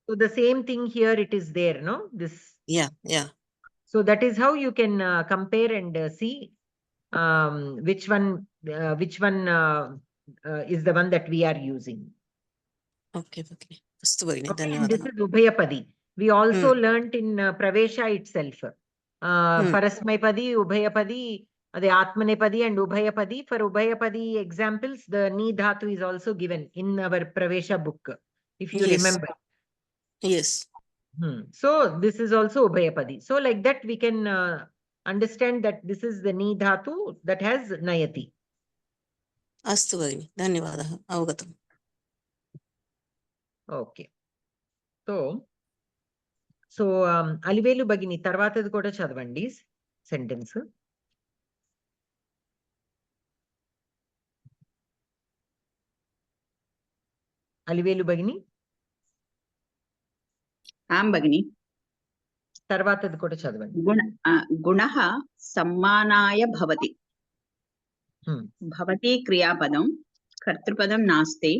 So the same thing here it is there, no? This. Yeah. So that is how you can compare and see which one is the one that we are using. Okay. Astu bhagini, dhanyawadalu. This is ubhayapadi. We also learnt in pravesha itself. Parasmaipadi, ubhayapadi, the atmanepadi and ubhayapadi. For ubhayapadi examples, the ni dhatu is also given in our pravesha book, if you remember. Yes. So this is also ubhayapadi. So like that we can understand that this is the ni dhatu that has nayati. Astu bhagini, dhanyawadalu, avagatam. Okay. So Alivelu భగిని తర్వాతది కూడా చదవండి. sentence. Alivelu Bagini. आं भगिनि తర్వాతది కూడా చదవండి. गुणः सम्मानाय भवति. भवति क्रियापदं कर्तृपदं नास्ति.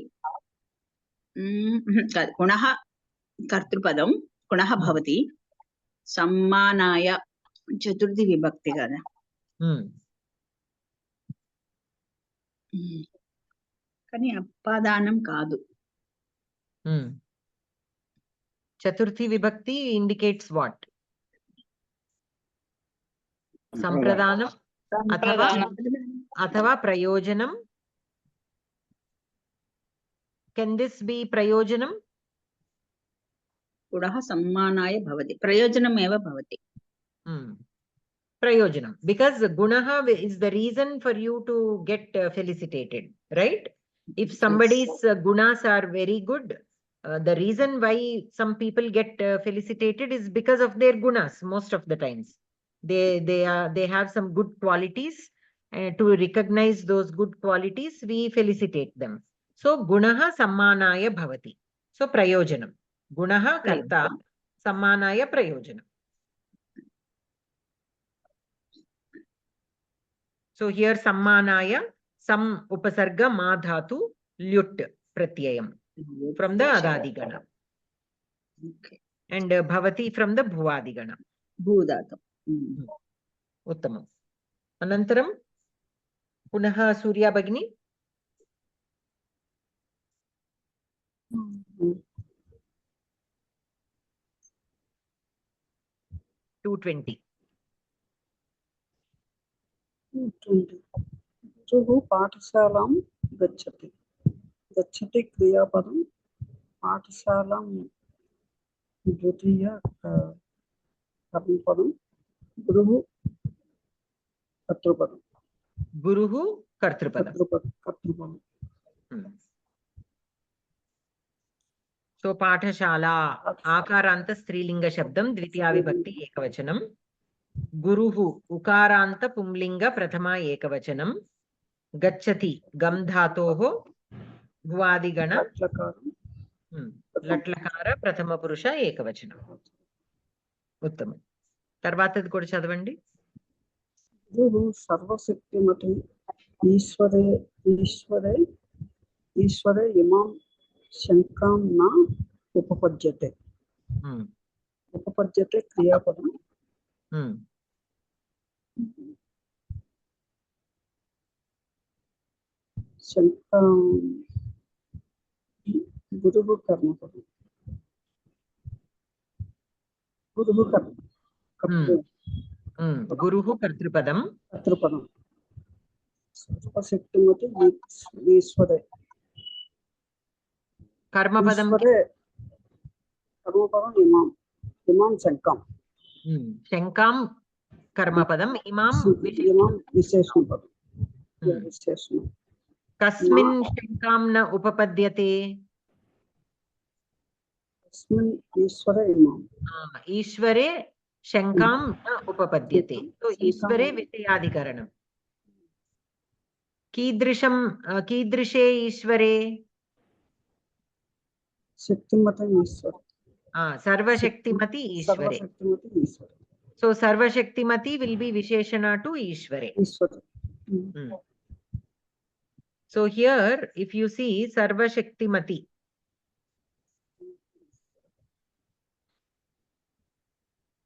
गुणः कर्तृपदं गुणः भवति सम्मानाय चतुर्थी विभक्ति కదా. కానీ అపాదానం కాదు. చతుర్థి విభక్తి indicates what? సంప్రదానం అథవా ప్రయోజనం. Can this be ప్రయోజనం? గుణః సమ్మానాయ భవతి. ప్రయోజనం ఏవ భవతి. Prayojanam, because gunaha is the reason for you to get felicitated, right? If somebody's gunas are very good, the reason why some people get felicitated is because of their gunas. Most of the times they have some good qualities, and to recognize those good qualities we felicitate them. So gunaha sammanaya bhavati. So prayojanam, gunaha karta, sammanaya prayojanam. So here sammanaya, sam upasarga ma dhatu lyut pratyayam from the adadigana. Okay. And bhavati from the bhuvadigana. Bhudatam. Uttamam. Anantaram punaha Surya Bagini. 220. गुरुः पाठशालां गच्छति. गच्छति क्रियापदं पाठशालां द्वितीय कर्मपदं गुरुः कर्तृपदं. गुरुः कर्तृपदं. So पाठशाला आकारांत स्त्रीलिंग शब्दं द्वितीया विभक्ति एकवचनम. गुरुः उकारांत पुंलिंग प्रथमा एकवचनम. गच्छति गम धातोः भुवादिगण लट्लकार प्रथम पुरुष एकवचनम. उत्तमं. తర్వాతది కూడా చదవండి. गुरुः सर्वशक्तिमती ईश्वरे इमां शंकां न उपपद्यते. उपपद्यते क्रियापदं. शंका गुरुः कर्मपदं. गुरुः गुरुः कर्तृपदं. सर्वशक्तिमती ईश्वरे कर्मपदं. कर्मपदं इमां शंकां. शंकां कर्मपदं इमां विशेषणपदं. कस्मिन् शंकां न उपपद्यते? कस्मिन् ईश्वरे इमां. ईश्वरे शंकां न उपपद्यते. तो ईश्वरे विषयाधिकरणं. कीदृशे ईश्वरे? शक्तिमती ईश्वर. सर्वशक्तिमती ईश्वरे. So sarvashaktimati will be visheshana to Ishvare. So here if you see sarvashaktimati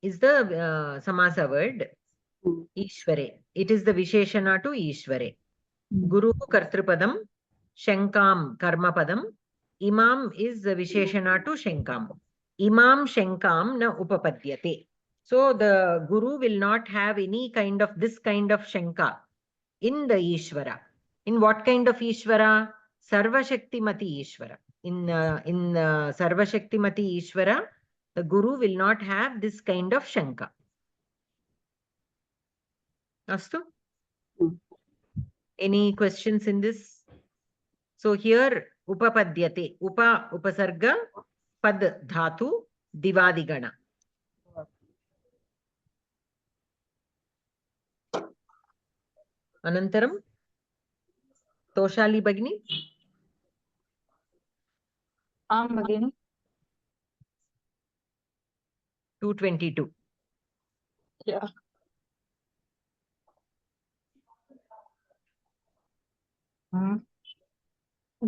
is the samasa word. Ishvare, it is the visheshana to Ishvare. Guru kartrupadam, shankam karmapadam, imam is the visheshana to shankam. Imam shankam na upapadyate. So the guru will not have any kind of this kind of shanka in the Ishvara. In what kind of Ishvara? Sarvashaktimati Ishvara. In Sarvashaktimati Ishvara, the guru will not have this kind of shanka. Astu? Any questions in this? So here upapadyate, upasarga, pad dhatu, divadigana. Anantaram, Toshali Bagini. Bagini. 222. Yeah.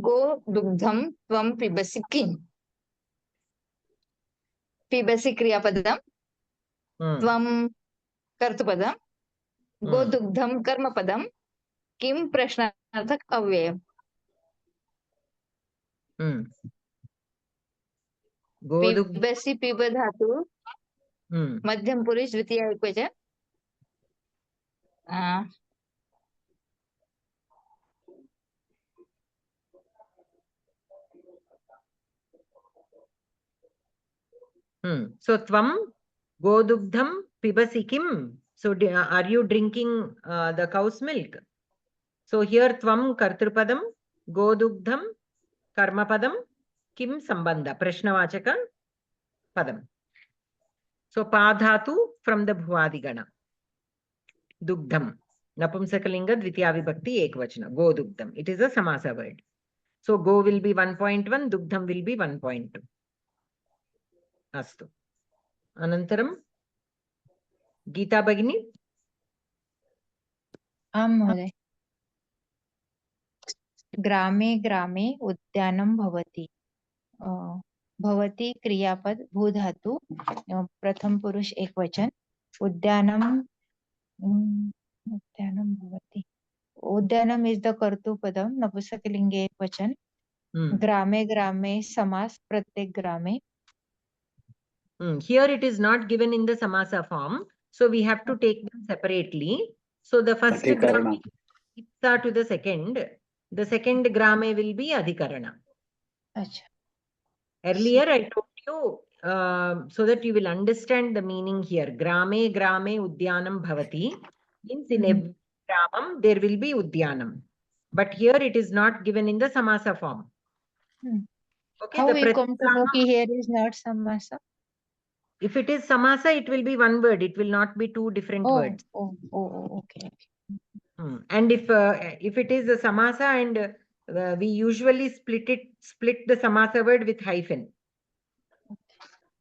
Go dugdham tvam pibasi kim. Pibasi kriyapadam. Tvam kartupadam. Go dugdham karmapadam. Kim prashnarthak avyayam. Pibasi piba dhatu. Madhyam purush dvitiya ekvachan. So tvam godugdham pibasi kim. So are you drinking the cow's milk? So here tvam kartrupadam, godugdham, karmapadam, kim sambandha, prashnavachaka padam. So padhatu from the bhuvadigana. Dugdham. Napumsakalinga dvitiya vibhakti ekvachana. Godugdham. It is a samasa word. So go will be 1.1, dugdham will be 1.2. Astu. Anantaram, Geeta Bagini. महोदय ग्रामे ग्रामे उद्यानं भवति भवति क्रियापद भूधातु प्रथम पुरुष एकवचन उद्यानं भवति उद्यानम is the कर्तुपदम नपुंसकलिंगे एकवचन ग्रामे ग्रामे समास प्रत्येक ग्रामे. Here it is not given in the samasa form, so we have to take them separately. So the first grame ipsa to the second grame will be adhikarana. Achha. Earlier I told you so that you will understand the meaning here. Grame grame udyanam bhavati means in every gramam there will be udyanam. But here it is not given in the samasa form. Okay, how we come to know ki here is not samasa? If it is samasa, it will be one word. It will not be two different words. Okay. And if it is a samasa and we usually split the samasa word with hyphen.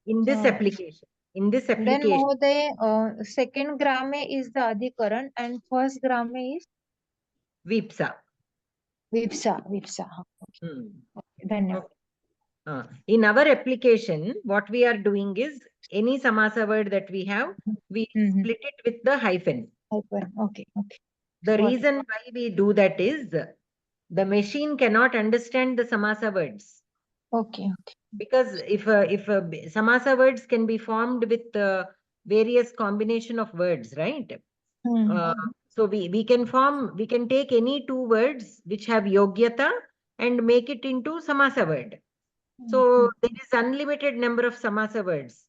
In this application. Then Mahoday, second grame is the adhikaran and first grame is vipsa. Vipsa. Okay. Dhanyavad. In our application, what we are doing is any samasa word that we have, we split it with the hyphen. Okay. The reason why we do that is the machine cannot understand the samasa words. Okay. Because if samasa words can be formed with various combination of words, right? So we can take any two words which have yogyata and make it into samasa word. So there is unlimited number of samasa words.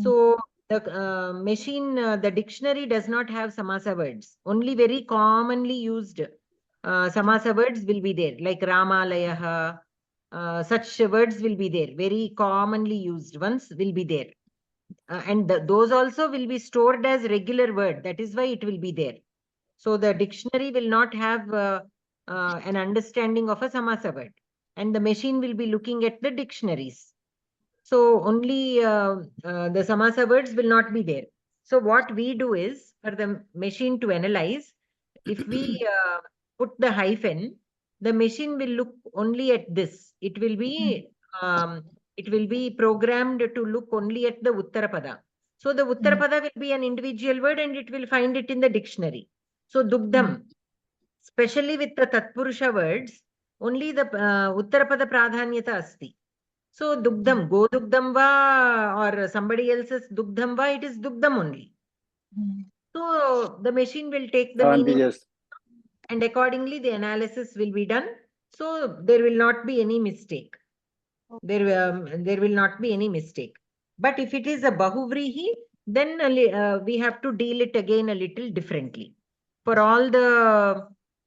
So the machine, the dictionary does not have samasa words. Only very commonly used samasa words will be there, like Ramalayaha. Such words will be there. Very commonly used ones will be there. And those also will be stored as regular word. That is why it will be there. So the dictionary will not have an understanding of a samasa word. And the machine will be looking at the dictionaries. So only the samasa words will not be there. So what we do is, for the machine to analyze, if we put the hyphen, the machine will look only at this. It will be programmed to look only at the Uttarapada. So the Uttarapada will be an individual word and it will find it in the dictionary. So Dugdham, especially with the Tatpurusha words, only the Uttarapada Pradhanyata asti. So Dugdham, Go Dugdham va or somebody else's Dugdham va, it is Dugdham only. So the machine will take the meaning and accordingly the analysis will be done. So there will not be any mistake. There will not be any mistake. But if it is a Bahuvrihi, then we have to deal it again a little differently. For all the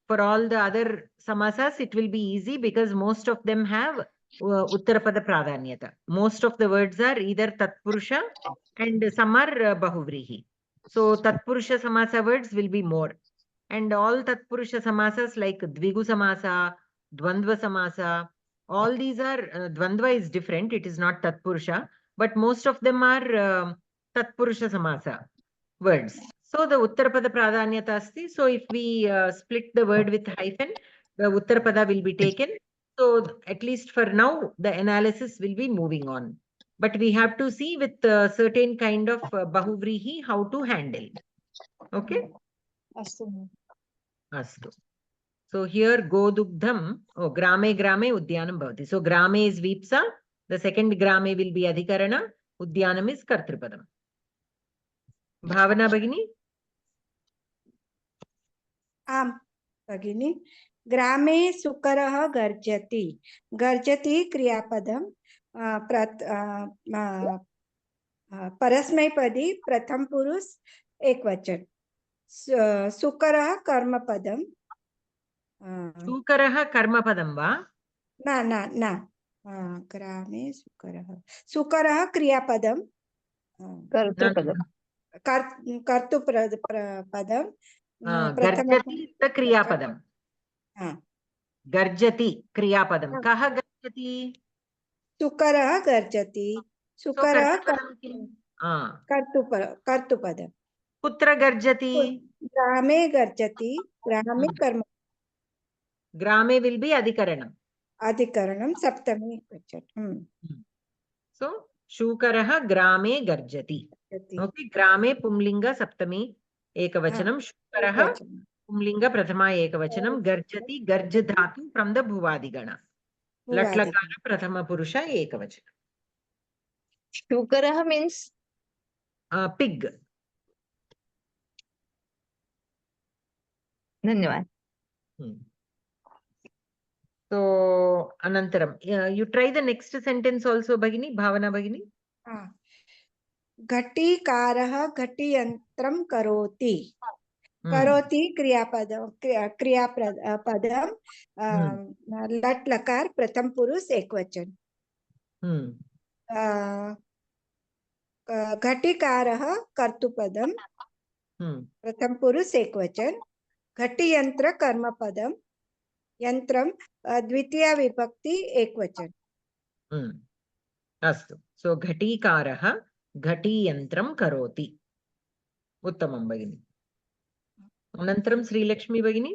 other samasas, it will be easy because most of them have Uttarapada Pradhanyata. Most of the words are either Tatpurusha and some are Bahuvrihi. So Tatpurusha samasa words will be more. and all Tatpurusha samasas like Dvigu samasa, Dvandva samasa, all these are, Dvandva is different, it is not Tatpurusha, but most of them are Tatpurusha samasa words. So the Uttarapada Pradhanyata asti. So if we split the word with hyphen, the Uttarapada will be taken. So at least for now, the analysis will be moving on. But we have to see with certain kind of Bahuvrihi how to handle. Okay? Astu. Astu. So here Godugdham, oh, Grame Grame Udyanam Bhavati. So Grame is Vipsa. The second Grame will be Adhikarana. Udyanam is Kartripadam. Bhavana Bhagini? आम भगिनी ग्रामे सुकरः गर्जति गर्जति क्रियापदम परस्मैपदी प्रथम पुरुष एकवचन सुकरः कर्मपदम सुकरः कर्मपदम वा ना ना ना ग्रामे सुकरः क्रियापदम कर्तृपदम् कर्तृपदम गर्जति क्रियापदम गर्जति क्रियापदम कः गर्जति सुकरः गर्जति सुकरः कर्तृपदम कुत्र गर्जति ग्रामे गर्जति ग्रामे कर्म ग्रामे will be अधिकरणम सप्तमी वचन so शूकरः ग्रामे गर्जति okay ग्रामे पुंलिंग सप्तमी एकवचनम शूकरः पुंलिंग प्रथमा एकवचनम गर्जति गर्ज धातु from the भुवादिगण लट्लकार प्रथम पुरुष एकवचन शूकरः means pig धन्यवाद so anantaram you try the next sentence also Bhagini Bhavana Bhagini घटीकारः घटीयन्त्रं करोति करोति क्रियापदम क्रियापदम लट लकार प्रथम पुरुष एकवचन घटीकारः कर्तृपदम प्रथम पुरुष एकवचन घटीयंत्र कर्मपदम यंत्रम द्वितीया विभक्ति एकवचन अस्तु सो घटीकारः घटीयंत्रं करोति उत्तमं भगिनी अनन्तरं श्रीलक्ष्मी भगिनी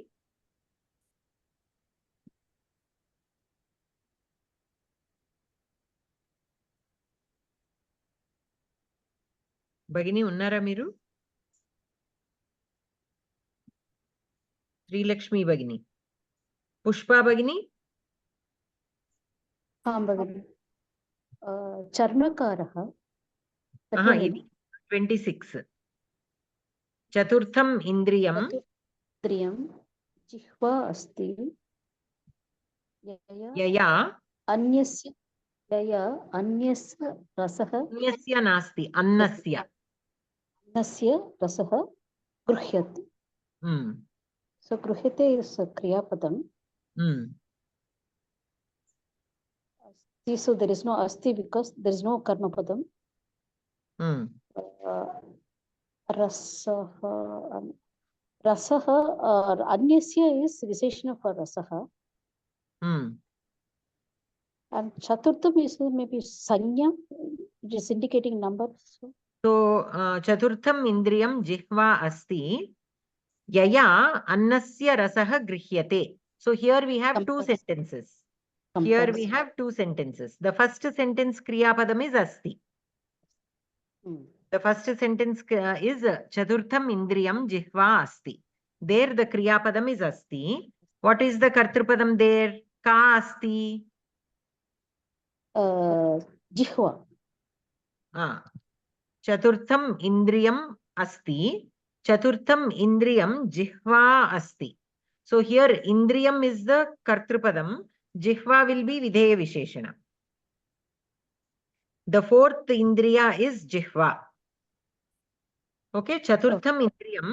भगिनी उन्नारा मीरु श्रीलक्ष्मी भगिनी पुष्पा भगिनी हाँ भगिनी चर्मकारः 26 चतुर्थम इंद्रियम जिह्वा अस्ति यया अन्यस्य रसः अन्यस्य नास्ति अन्नस्य रसः गृह्यति so गृह्यते is क्रियापदम so there is no asti because there is no karma padam रसः अन्यस्य is visheshana for rasah and chaturtham is maybe sanya which is indicating number so chaturtham indriyam jihva asti yaya annasya rasah grihyate so here we have two sentences the first sentence kriya padam is asti the first sentence is chaturtham indriyam jihva asti there the kriya padam is asti what is the kartrupadam there ka asti jihva chaturtham indriyam asti chaturtham indriyam jihva asti so here indriyam is the kartrupadam jihva will be videya visheshana the fourth indriya is jihva okay chaturtham indriyam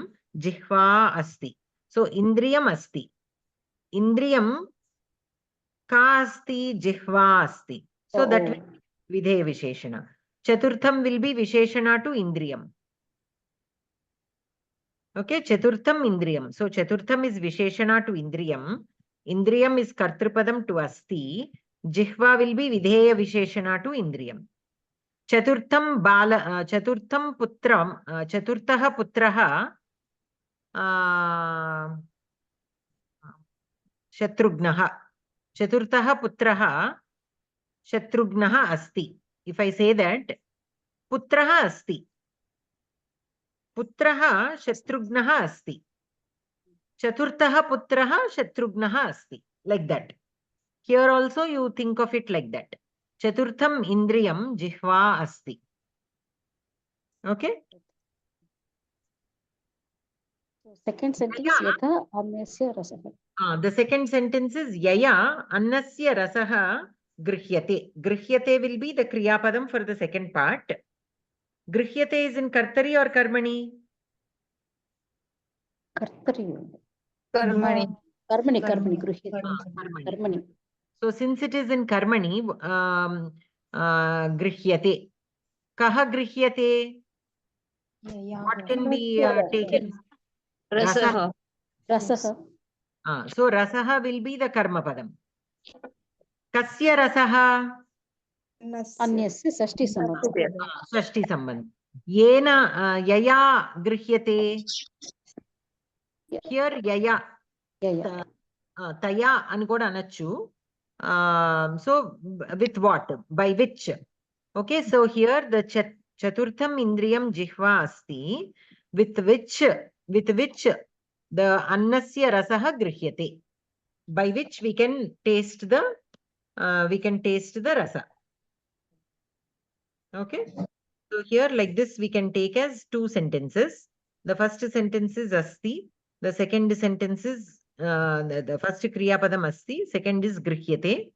jihva asti so indriyam asti indriyam ka asti jihva asti so that will be videya visheshana chaturtham will be visheshana to indriyam Okay, Chaturtham Indriyam. So Chaturtham is Visheshana to Indriyam. Indriyam is Kartrupadam to Asti. Jihva will be Videya Visheshana to Indriyam. Chaturtham Chaturtham Putram, Chaturthaha Putraha Shatrugnaha. Chaturthaha Putraha Shatrugnaha Asti. If I say that, Putraha Asti. Putraha Shatrugnaha Asti. Chaturthaha Putraha Shatrugnaha Asti. Like that. Here also you think of it like that. Chaturtham Indriyam Jihva Asti. Okay? Second sentence, Yatha Annasya Rasaha. The second sentence is Yaya Annasya Rasaha Grihyate. Grihyate will be the Kriya Padam for the second part. Grihyate is in Kartari or Karmani? Kartari. Karmani. Karmani. Karmani. So since it is in Karmani, Grihyate. Kaha Grihyate? What can be taken? Rasaha. Rasaha. So Rasaha will be the Karma Padam. Kasya Rasaha? Anyasya Sashti Sambandha. Sashti Sambandha. Yena Yaya Grihyate. Here Yaya. Taya Angoda Anachu. So with what? By which? Okay, so here the Chaturtham Indriyam Jihva Asti, with which the Annasya Rasaha Grihyate, by which we can taste the rasa. Okay, so here like this we can take as two sentences. The first sentence is Asti, the second sentence is the first Kriya Padam Asti, second is Grihyate.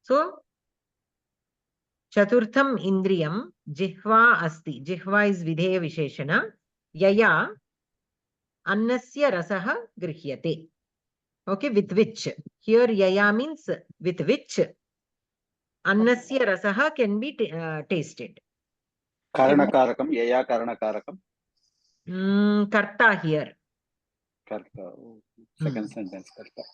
So Chaturtham Indriyam Jihva Asti. Jihva is Videya Visheshana. Yaya Annasya Rasaha Grihyate. Okay, with which. Here Yaya means with which Annasya Rasaha can be tasted. Karanakarakam, Yaya Karanakarakam. Karta here. Karta. Second sentence Karta.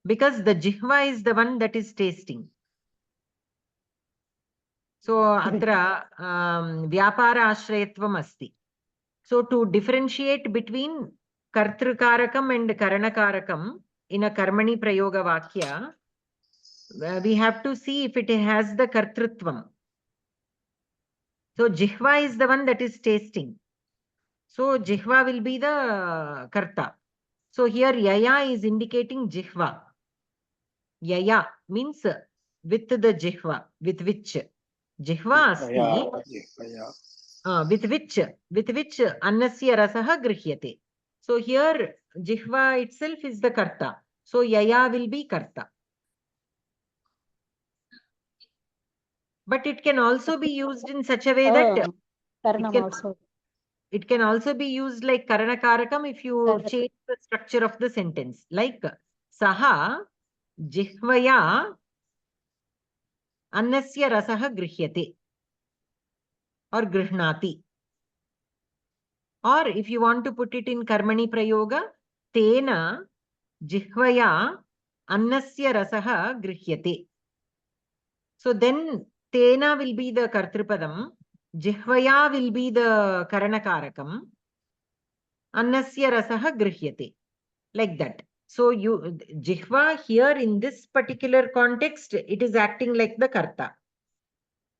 Because the Jihva is the one that is tasting. So atra vyapara ashrayatvam asti. So to differentiate between kartrukarakam and karanakarakam in a karmani prayoga vakya, we have to see if it has the kartrutvam. So jihva is the one that is tasting. So jihva will be the karta. So here yaya is indicating jihva. Yaya means with the jihva, with which. Jihva asti. With which annasya rasaha grihyate. So here jihva itself is the karta. So yaya will be karta. But it can also be used in such a way that it can also be used like karanakarakam if you change the structure of the sentence. Like saha jihvaya annasya rasaha grihyate or grihnati. Or if you want to put it in karmani prayoga, tena jihvaya annasya rasaha grihyate. So then tena will be the kartrupadam, jihvaya will be the karanakarakam, annasya rasaha grihyate. Like that. So jihva here in this particular context, it is acting like the karta.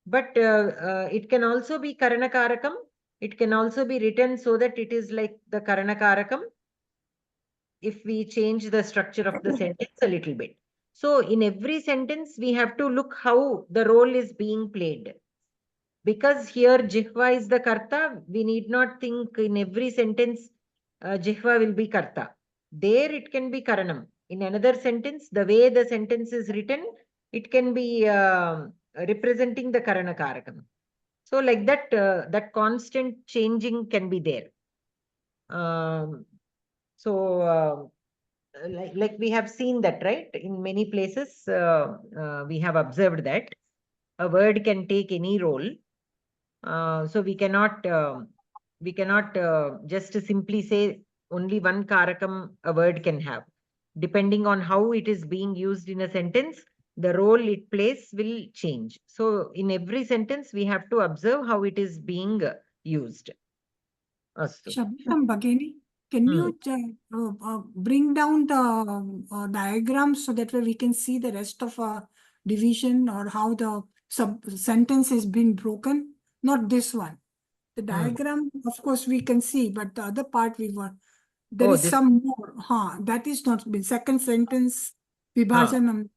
But it can also be karanakarakam. It can also be written so that it is like the karanakarakam if we change the structure of the sentence a little bit. So in every sentence, we have to look how the role is being played. Because here jihva is the karta, we need not think in every sentence jihva will be karta. There it can be karanam. In another sentence, the way the sentence is written, it can be representing the karanakarakam. So like that, that constant changing can be there. Like we have seen that, right? In many places, we have observed that a word can take any role. So we cannot We cannot just simply say only one karakam a word can have. Depending on how it is being used in a sentence, the role it plays will change. So in every sentence, we have to observe how it is being used. Shabdam Bhagini, can you bring down the diagrams so that way we can see the rest of division or how the sentence has been broken? Not this one. The diagram, of course, we can see, but the other part there is some more. That is not been second sentence vibhajanam.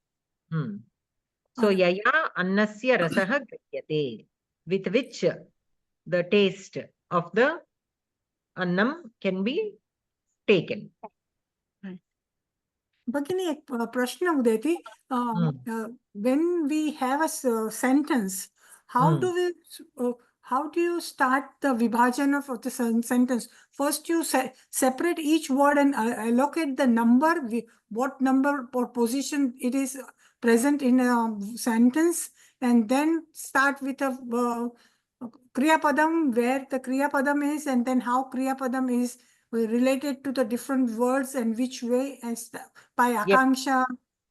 So yaya annasya rasaha grihyate, with which the taste of the annam can be taken. Bhagini, ek prashna udeti. When we have a sentence, how do you start the vibhajan of the sentence? First, you separate each word and allocate the number, what number or position it is present in a sentence, and then start with a kriya padam, where the kriya padam is, and then how kriya padam is related to the different words and which way, as by akanksha.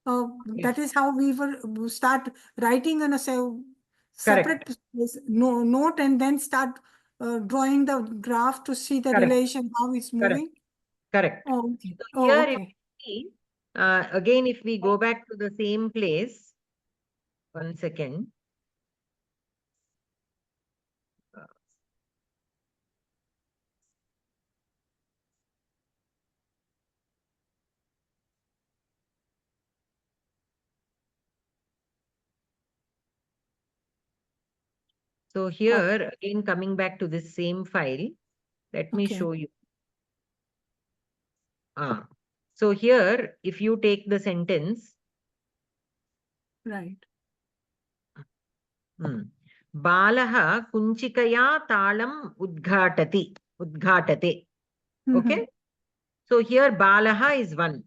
That is how we will start writing on a separate note, and then start drawing the graph to see the relation, how it's moving. Correct. Oh, okay. So here, if we see, again, if we go back to the same place, 1 second. So here, again, coming back to this same file, let me show you. So here, if you take the sentence. Right. Balaha kunchikaya talam udghatate. Okay. So here Balaha is one.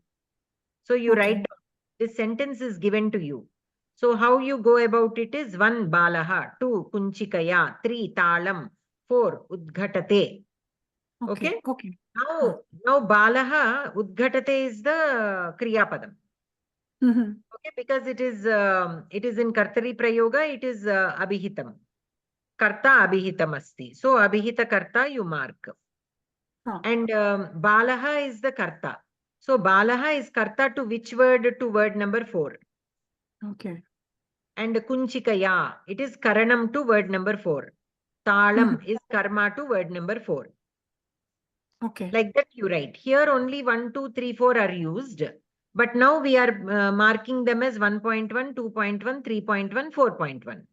So you write down, this sentence is given to you. So how you go about it is 1 Balaha, 2 kunchikaya, 3 talam, 4 udghatate. Okay. Now Balaha udghatate is the kriya padam. Okay, because it is in Kartari Prayoga, it is Abhihitam. Karta Abhihitam asti. So Abhihita Karta you mark. And Balaha is the Karta. So Balaha is Karta to which word? To word number 4. Okay. And Kunchikaya, it is Karanam to word number 4. Talam is Karma to word number 4. Okay. Like that you write. Here only 1, 2, 3, 4 are used. But now we are marking them as 1.1, 2.1, 3.1, 4.1.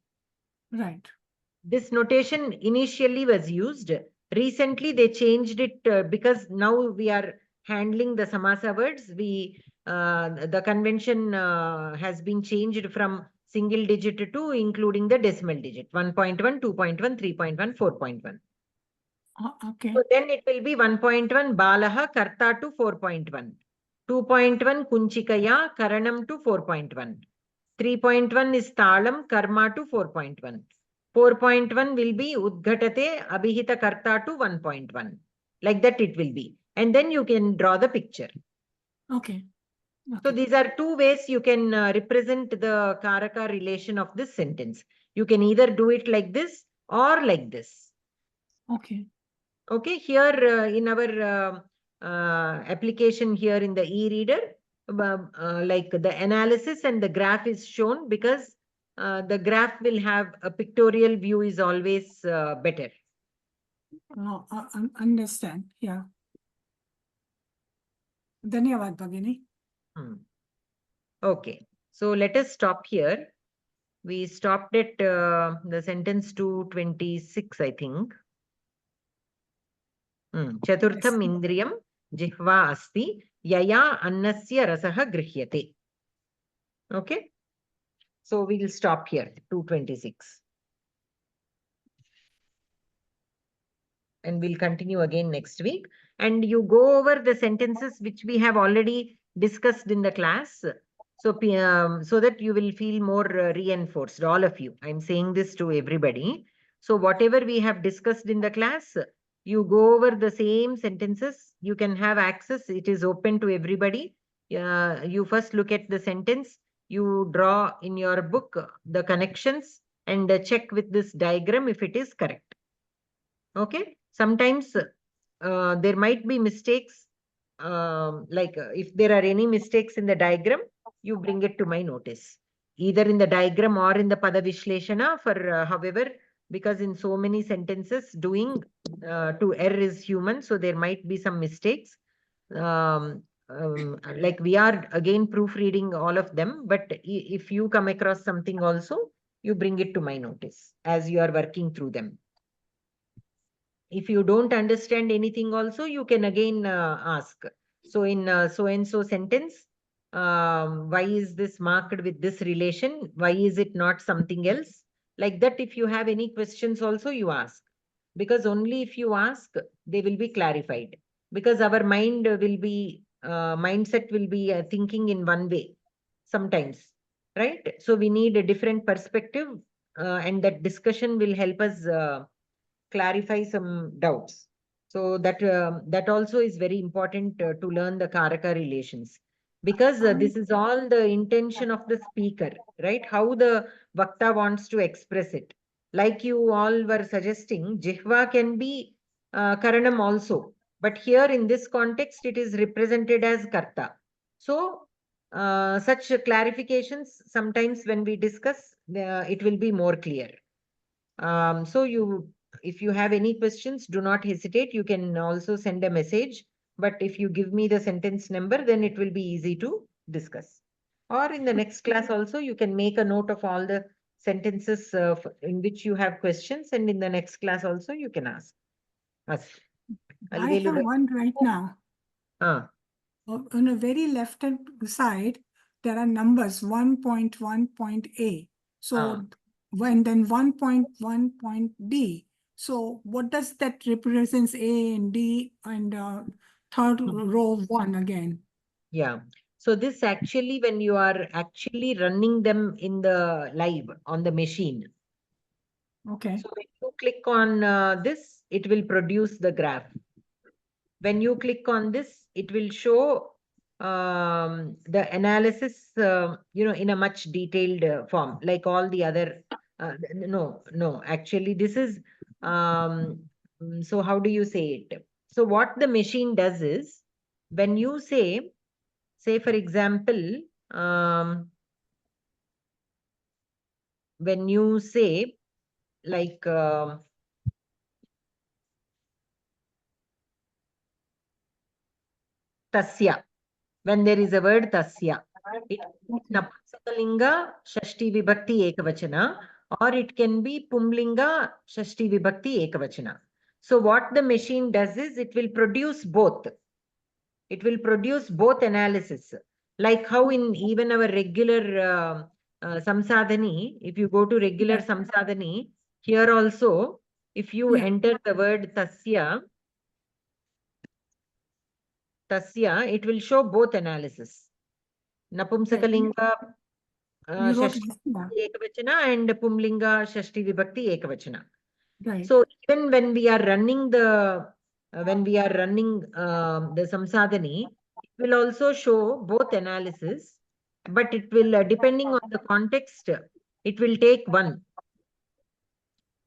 Right. This notation initially was used. Recently, they changed it because now we are handling the samasa words. The convention has been changed from single digit to including the decimal digit. 1.1, 2.1, 3.1, 4.1. Okay. So then it will be 1.1 Balaha Karta to 4.1. 2.1 Kunchikaya Karanam to 4.1. 3.1 is Talam Karma to 4.1. 4.1 will be Udghatate Abhihita Karta to 1.1. Like that it will be. And then you can draw the picture. Okay. So these are two ways you can represent the Karaka relation of this sentence. You can either do it like this or like this. Okay. Okay, here in our application here in the e-reader, like the analysis and the graph is shown because the graph will have a pictorial view is always better. Understand. Yeah. Dhanyavad, Bhagini. Okay, so let us stop here. We stopped at the sentence 226, I think. Chaturtham indriyam jihva asti yaya annasya rasaha grihyate. Okay. So we will stop here, 226. And we'll continue again next week. And you go over the sentences which we have already discussed in the class. So, so that you will feel more reinforced, all of you. I'm saying this to everybody. So whatever we have discussed in the class, You go over the same sentences. You can have access. It is open to everybody. You first look at the sentence. You draw in your book the connections and check with this diagram if it is correct. Okay. Sometimes there might be mistakes. If there are any mistakes in the diagram, you bring it to my notice. Either in the diagram or in the Pada Vishleshana for however, because in so many sentences doing to err is human, so there might be some mistakes. Like we are again proofreading all of them, but if you come across something also, you bring it to my notice as you are working through them. If you don't understand anything also, you can again ask. So in so and so sentence, why is this marked with this relation? Why is it not something else? Like that, if you have any questions also, you ask. Because only if you ask, they will be clarified. Because our mind will be, mindset will be thinking in one way sometimes, right? So we need a different perspective and that discussion will help us clarify some doubts. So that also is very important to learn the Karaka relations, because this is all the intention of the speaker, right? How the Vakta wants to express it. Like you all were suggesting, Jihva can be Karanam also, but here in this context, it is represented as Karta. So such clarifications, sometimes when we discuss, it will be more clear. So if you have any questions, do not hesitate. You can also send a message. But if you give me the sentence number, then it will be easy to discuss. Or in the next class also, you can make a note of all the sentences in which you have questions. And in the next class also, you can ask us. I have one right now. On a very left-hand side, there are numbers 1.1.A. So when then 1.1.D. So what does that represents A and D and third row 1 again? Yeah. So this actually, when you are actually running them in the live on the machine. Okay. So when you click on this, it will produce the graph. When you click on this, it will show the analysis, in a much detailed form, like all the other. No, actually, this is, so how do you say it? So what the machine does is, when you say for example, when you say like, tasya, when there is a word tasya, it can be napumsakalinga shashti vibhakti ekavachana, or it can be pumlinga shashti vibhakti ekavachana. So what the machine does is, it will produce both. It will produce both analysis. Like how in even our regular samsadhani, if you go to regular samsadhani, here also, if you enter the word tasya, it will show both analysis. Napumsakalinga shashti ekavachana and pumlinga shashti vibhakti ekavachana. Right. So even when we are running the samsadhani, it will also show both analysis, but it will, depending on the context, it will take one.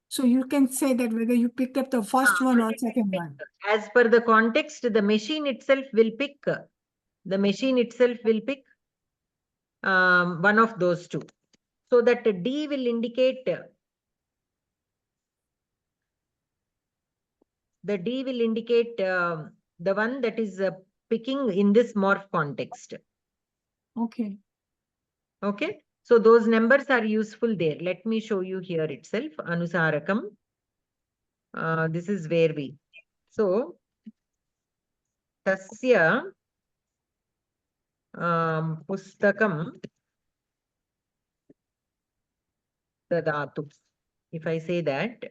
So you can say that whether you picked up the first one or second one. As per the context, the machine itself will pick. One of those two. So that D will indicate. The D will indicate the one that is picking in this morph context. Okay. Okay. So those numbers are useful there. Let me show you here itself. Anusarakam. This is where we. So tasya pustakam dadatu. If I say that,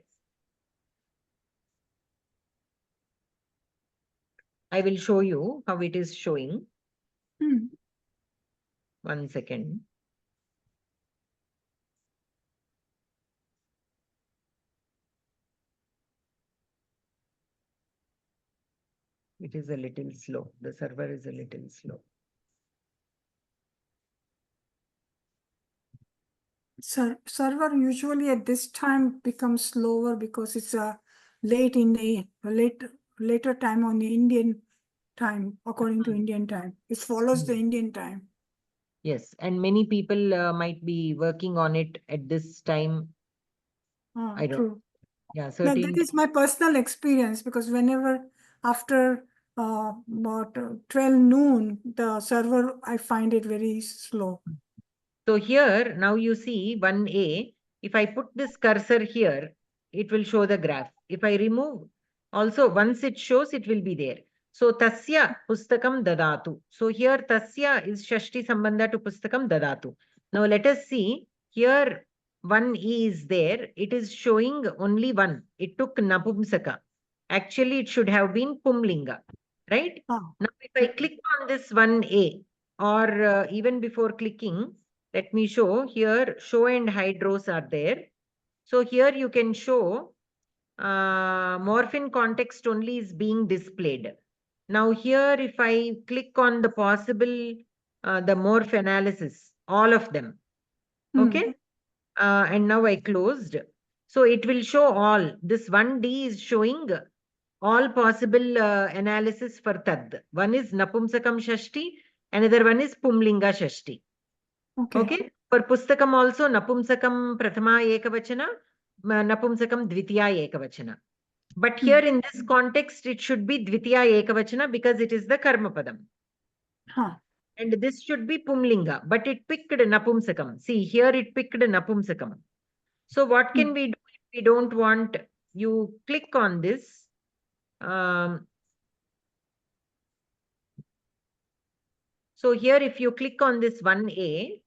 I will show you how it is showing. 1 second. It is a little slow. The server is a little slow. Server usually at this time becomes slower because it's later time on the Indian time, according to Indian time. It follows the Indian time. Yes, and many people might be working on it at this time. I don't. True. Yeah, That certainly. is my personal experience, because whenever after about 12 noon, the server, I find it very slow. So here, now you see 1A, if I put this cursor here, it will show the graph. If I remove, also once it shows, it will be there. So tasya pustakam dadatu. So here tasya is shashti sambandha to pustakam dadatu. Now let us see, here 1E is there. It is showing only one. It took napumsaka. Actually, it should have been pumlinga, right? Now if I click on this 1A, or even before clicking, let me show here, show and hide rows are there. So here you can show morphine context only is being displayed. Now here, if I click on the possible, the morph analysis, all of them, okay? And now I closed. So it will show all. This 1D is showing all possible analysis for tad. One is napumsakam shashti, another one is pumlinga shashti. Okay. For pustakam also napumsakam prathama ekavachana, napumsakam dvitiya ekavachana. But here in this context, it should be dvitiya ekavachana because it is the karma padam. And this should be pumlinga, but it picked napumsakam. See, here it picked napumsakam. So what can we do if we don't want? You click on this. So here, if you click on this 1A,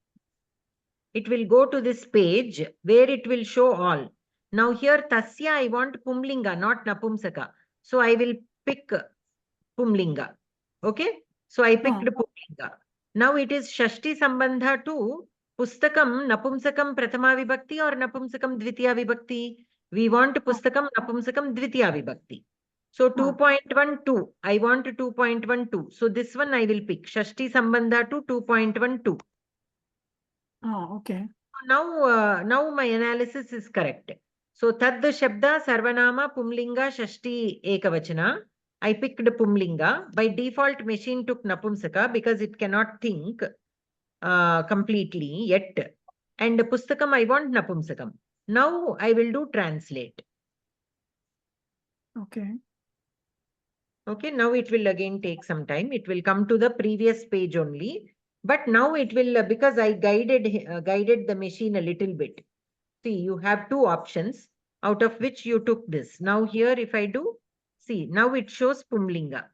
it will go to this page where it will show all. Now here, tasya, I want pumlinga, not napumsaka. So I will pick pumlinga. Okay. So I picked pumlinga. Now it is shashti sambandha to pustakam napumsakam prathama vibhakti or napumsakam dvitiya vibhakti. We want pustakam napumsakam dvitiya vibhakti. So 2.12, I want 2.12. So this one I will pick shashti sambandha to 2.12. Okay. Now my analysis is correct. So tad shabda sarvanama pumlinga shashti ekavachana. I picked pumlinga. By default, machine took napumsaka because it cannot think completely yet. And pustakam, I want napumsakam. Now I will do translate. Okay. Okay, now it will again take some time. It will come to the previous page only. But now it will, because I guided the machine a little bit. See, you have two options, out of which you took this. Now here, if I do, see, now it shows pumlinga.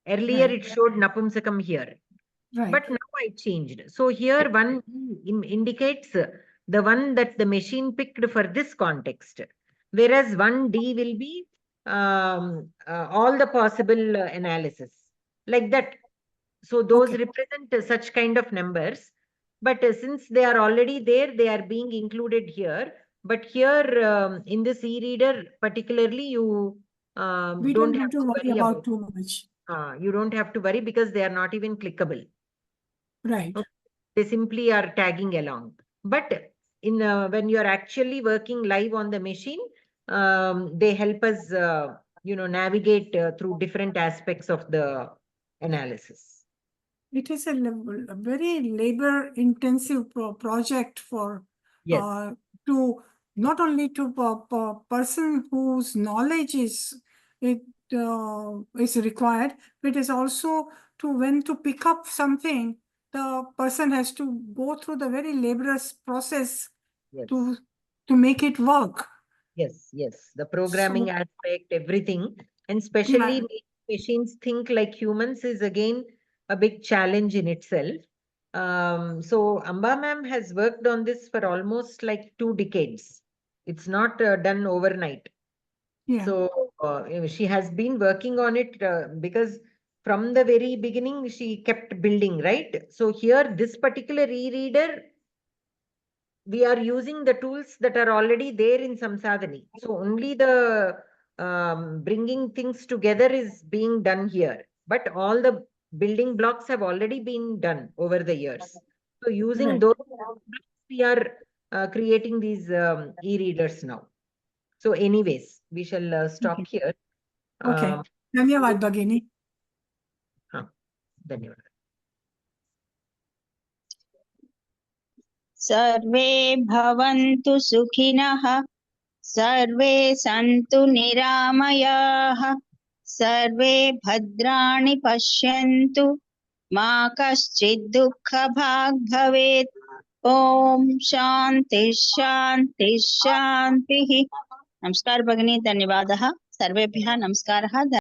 Earlier, it showed napumsakam here. But now I changed. So here, one indicates the one that the machine picked for this context. Whereas 1D will be all the possible analysis. Like that. So those represent such kind of numbers. But since they are already there, they are being included here. But here in this e-reader, particularly, you we don't have to worry about too much. You don't have to worry because they are not even clickable. Right. Okay. They simply are tagging along. But in when you are actually working live on the machine, they help us, navigate through different aspects of the analysis. It is a very labor-intensive project for to not only to person whose knowledge is required, but it is also to when to pick up something, the person has to go through the very laborious process to make it work. Yes, the programming aspect, everything, and especially machines think like humans is again a big challenge in itself. So Amba ma'am has worked on this for almost like 2 decades. It's not done overnight. Yeah. So she has been working on it because from the very beginning she kept building, right? So here this particular e-reader, we are using the tools that are already there in Samsadhani. So only the bringing things together is being done here, but all the building blocks have already been done over the years. So using those, we are creating these e-readers now. So anyways, we shall stop here. Okay. Dhanyavad Bhagini. Dhanyavad. सर्वे भवन्तु सुखिनः सर्वे सन्तु निरामयाः सर्वे भद्राणि पश्यन्तु मा कश्चित् दुःखभाग् भवेत् ॐ शान्ति शान्ति शान्तिः। नमस्कार भगिनी, धन्यवादः। सर्वेभ्यः नमस्कारः।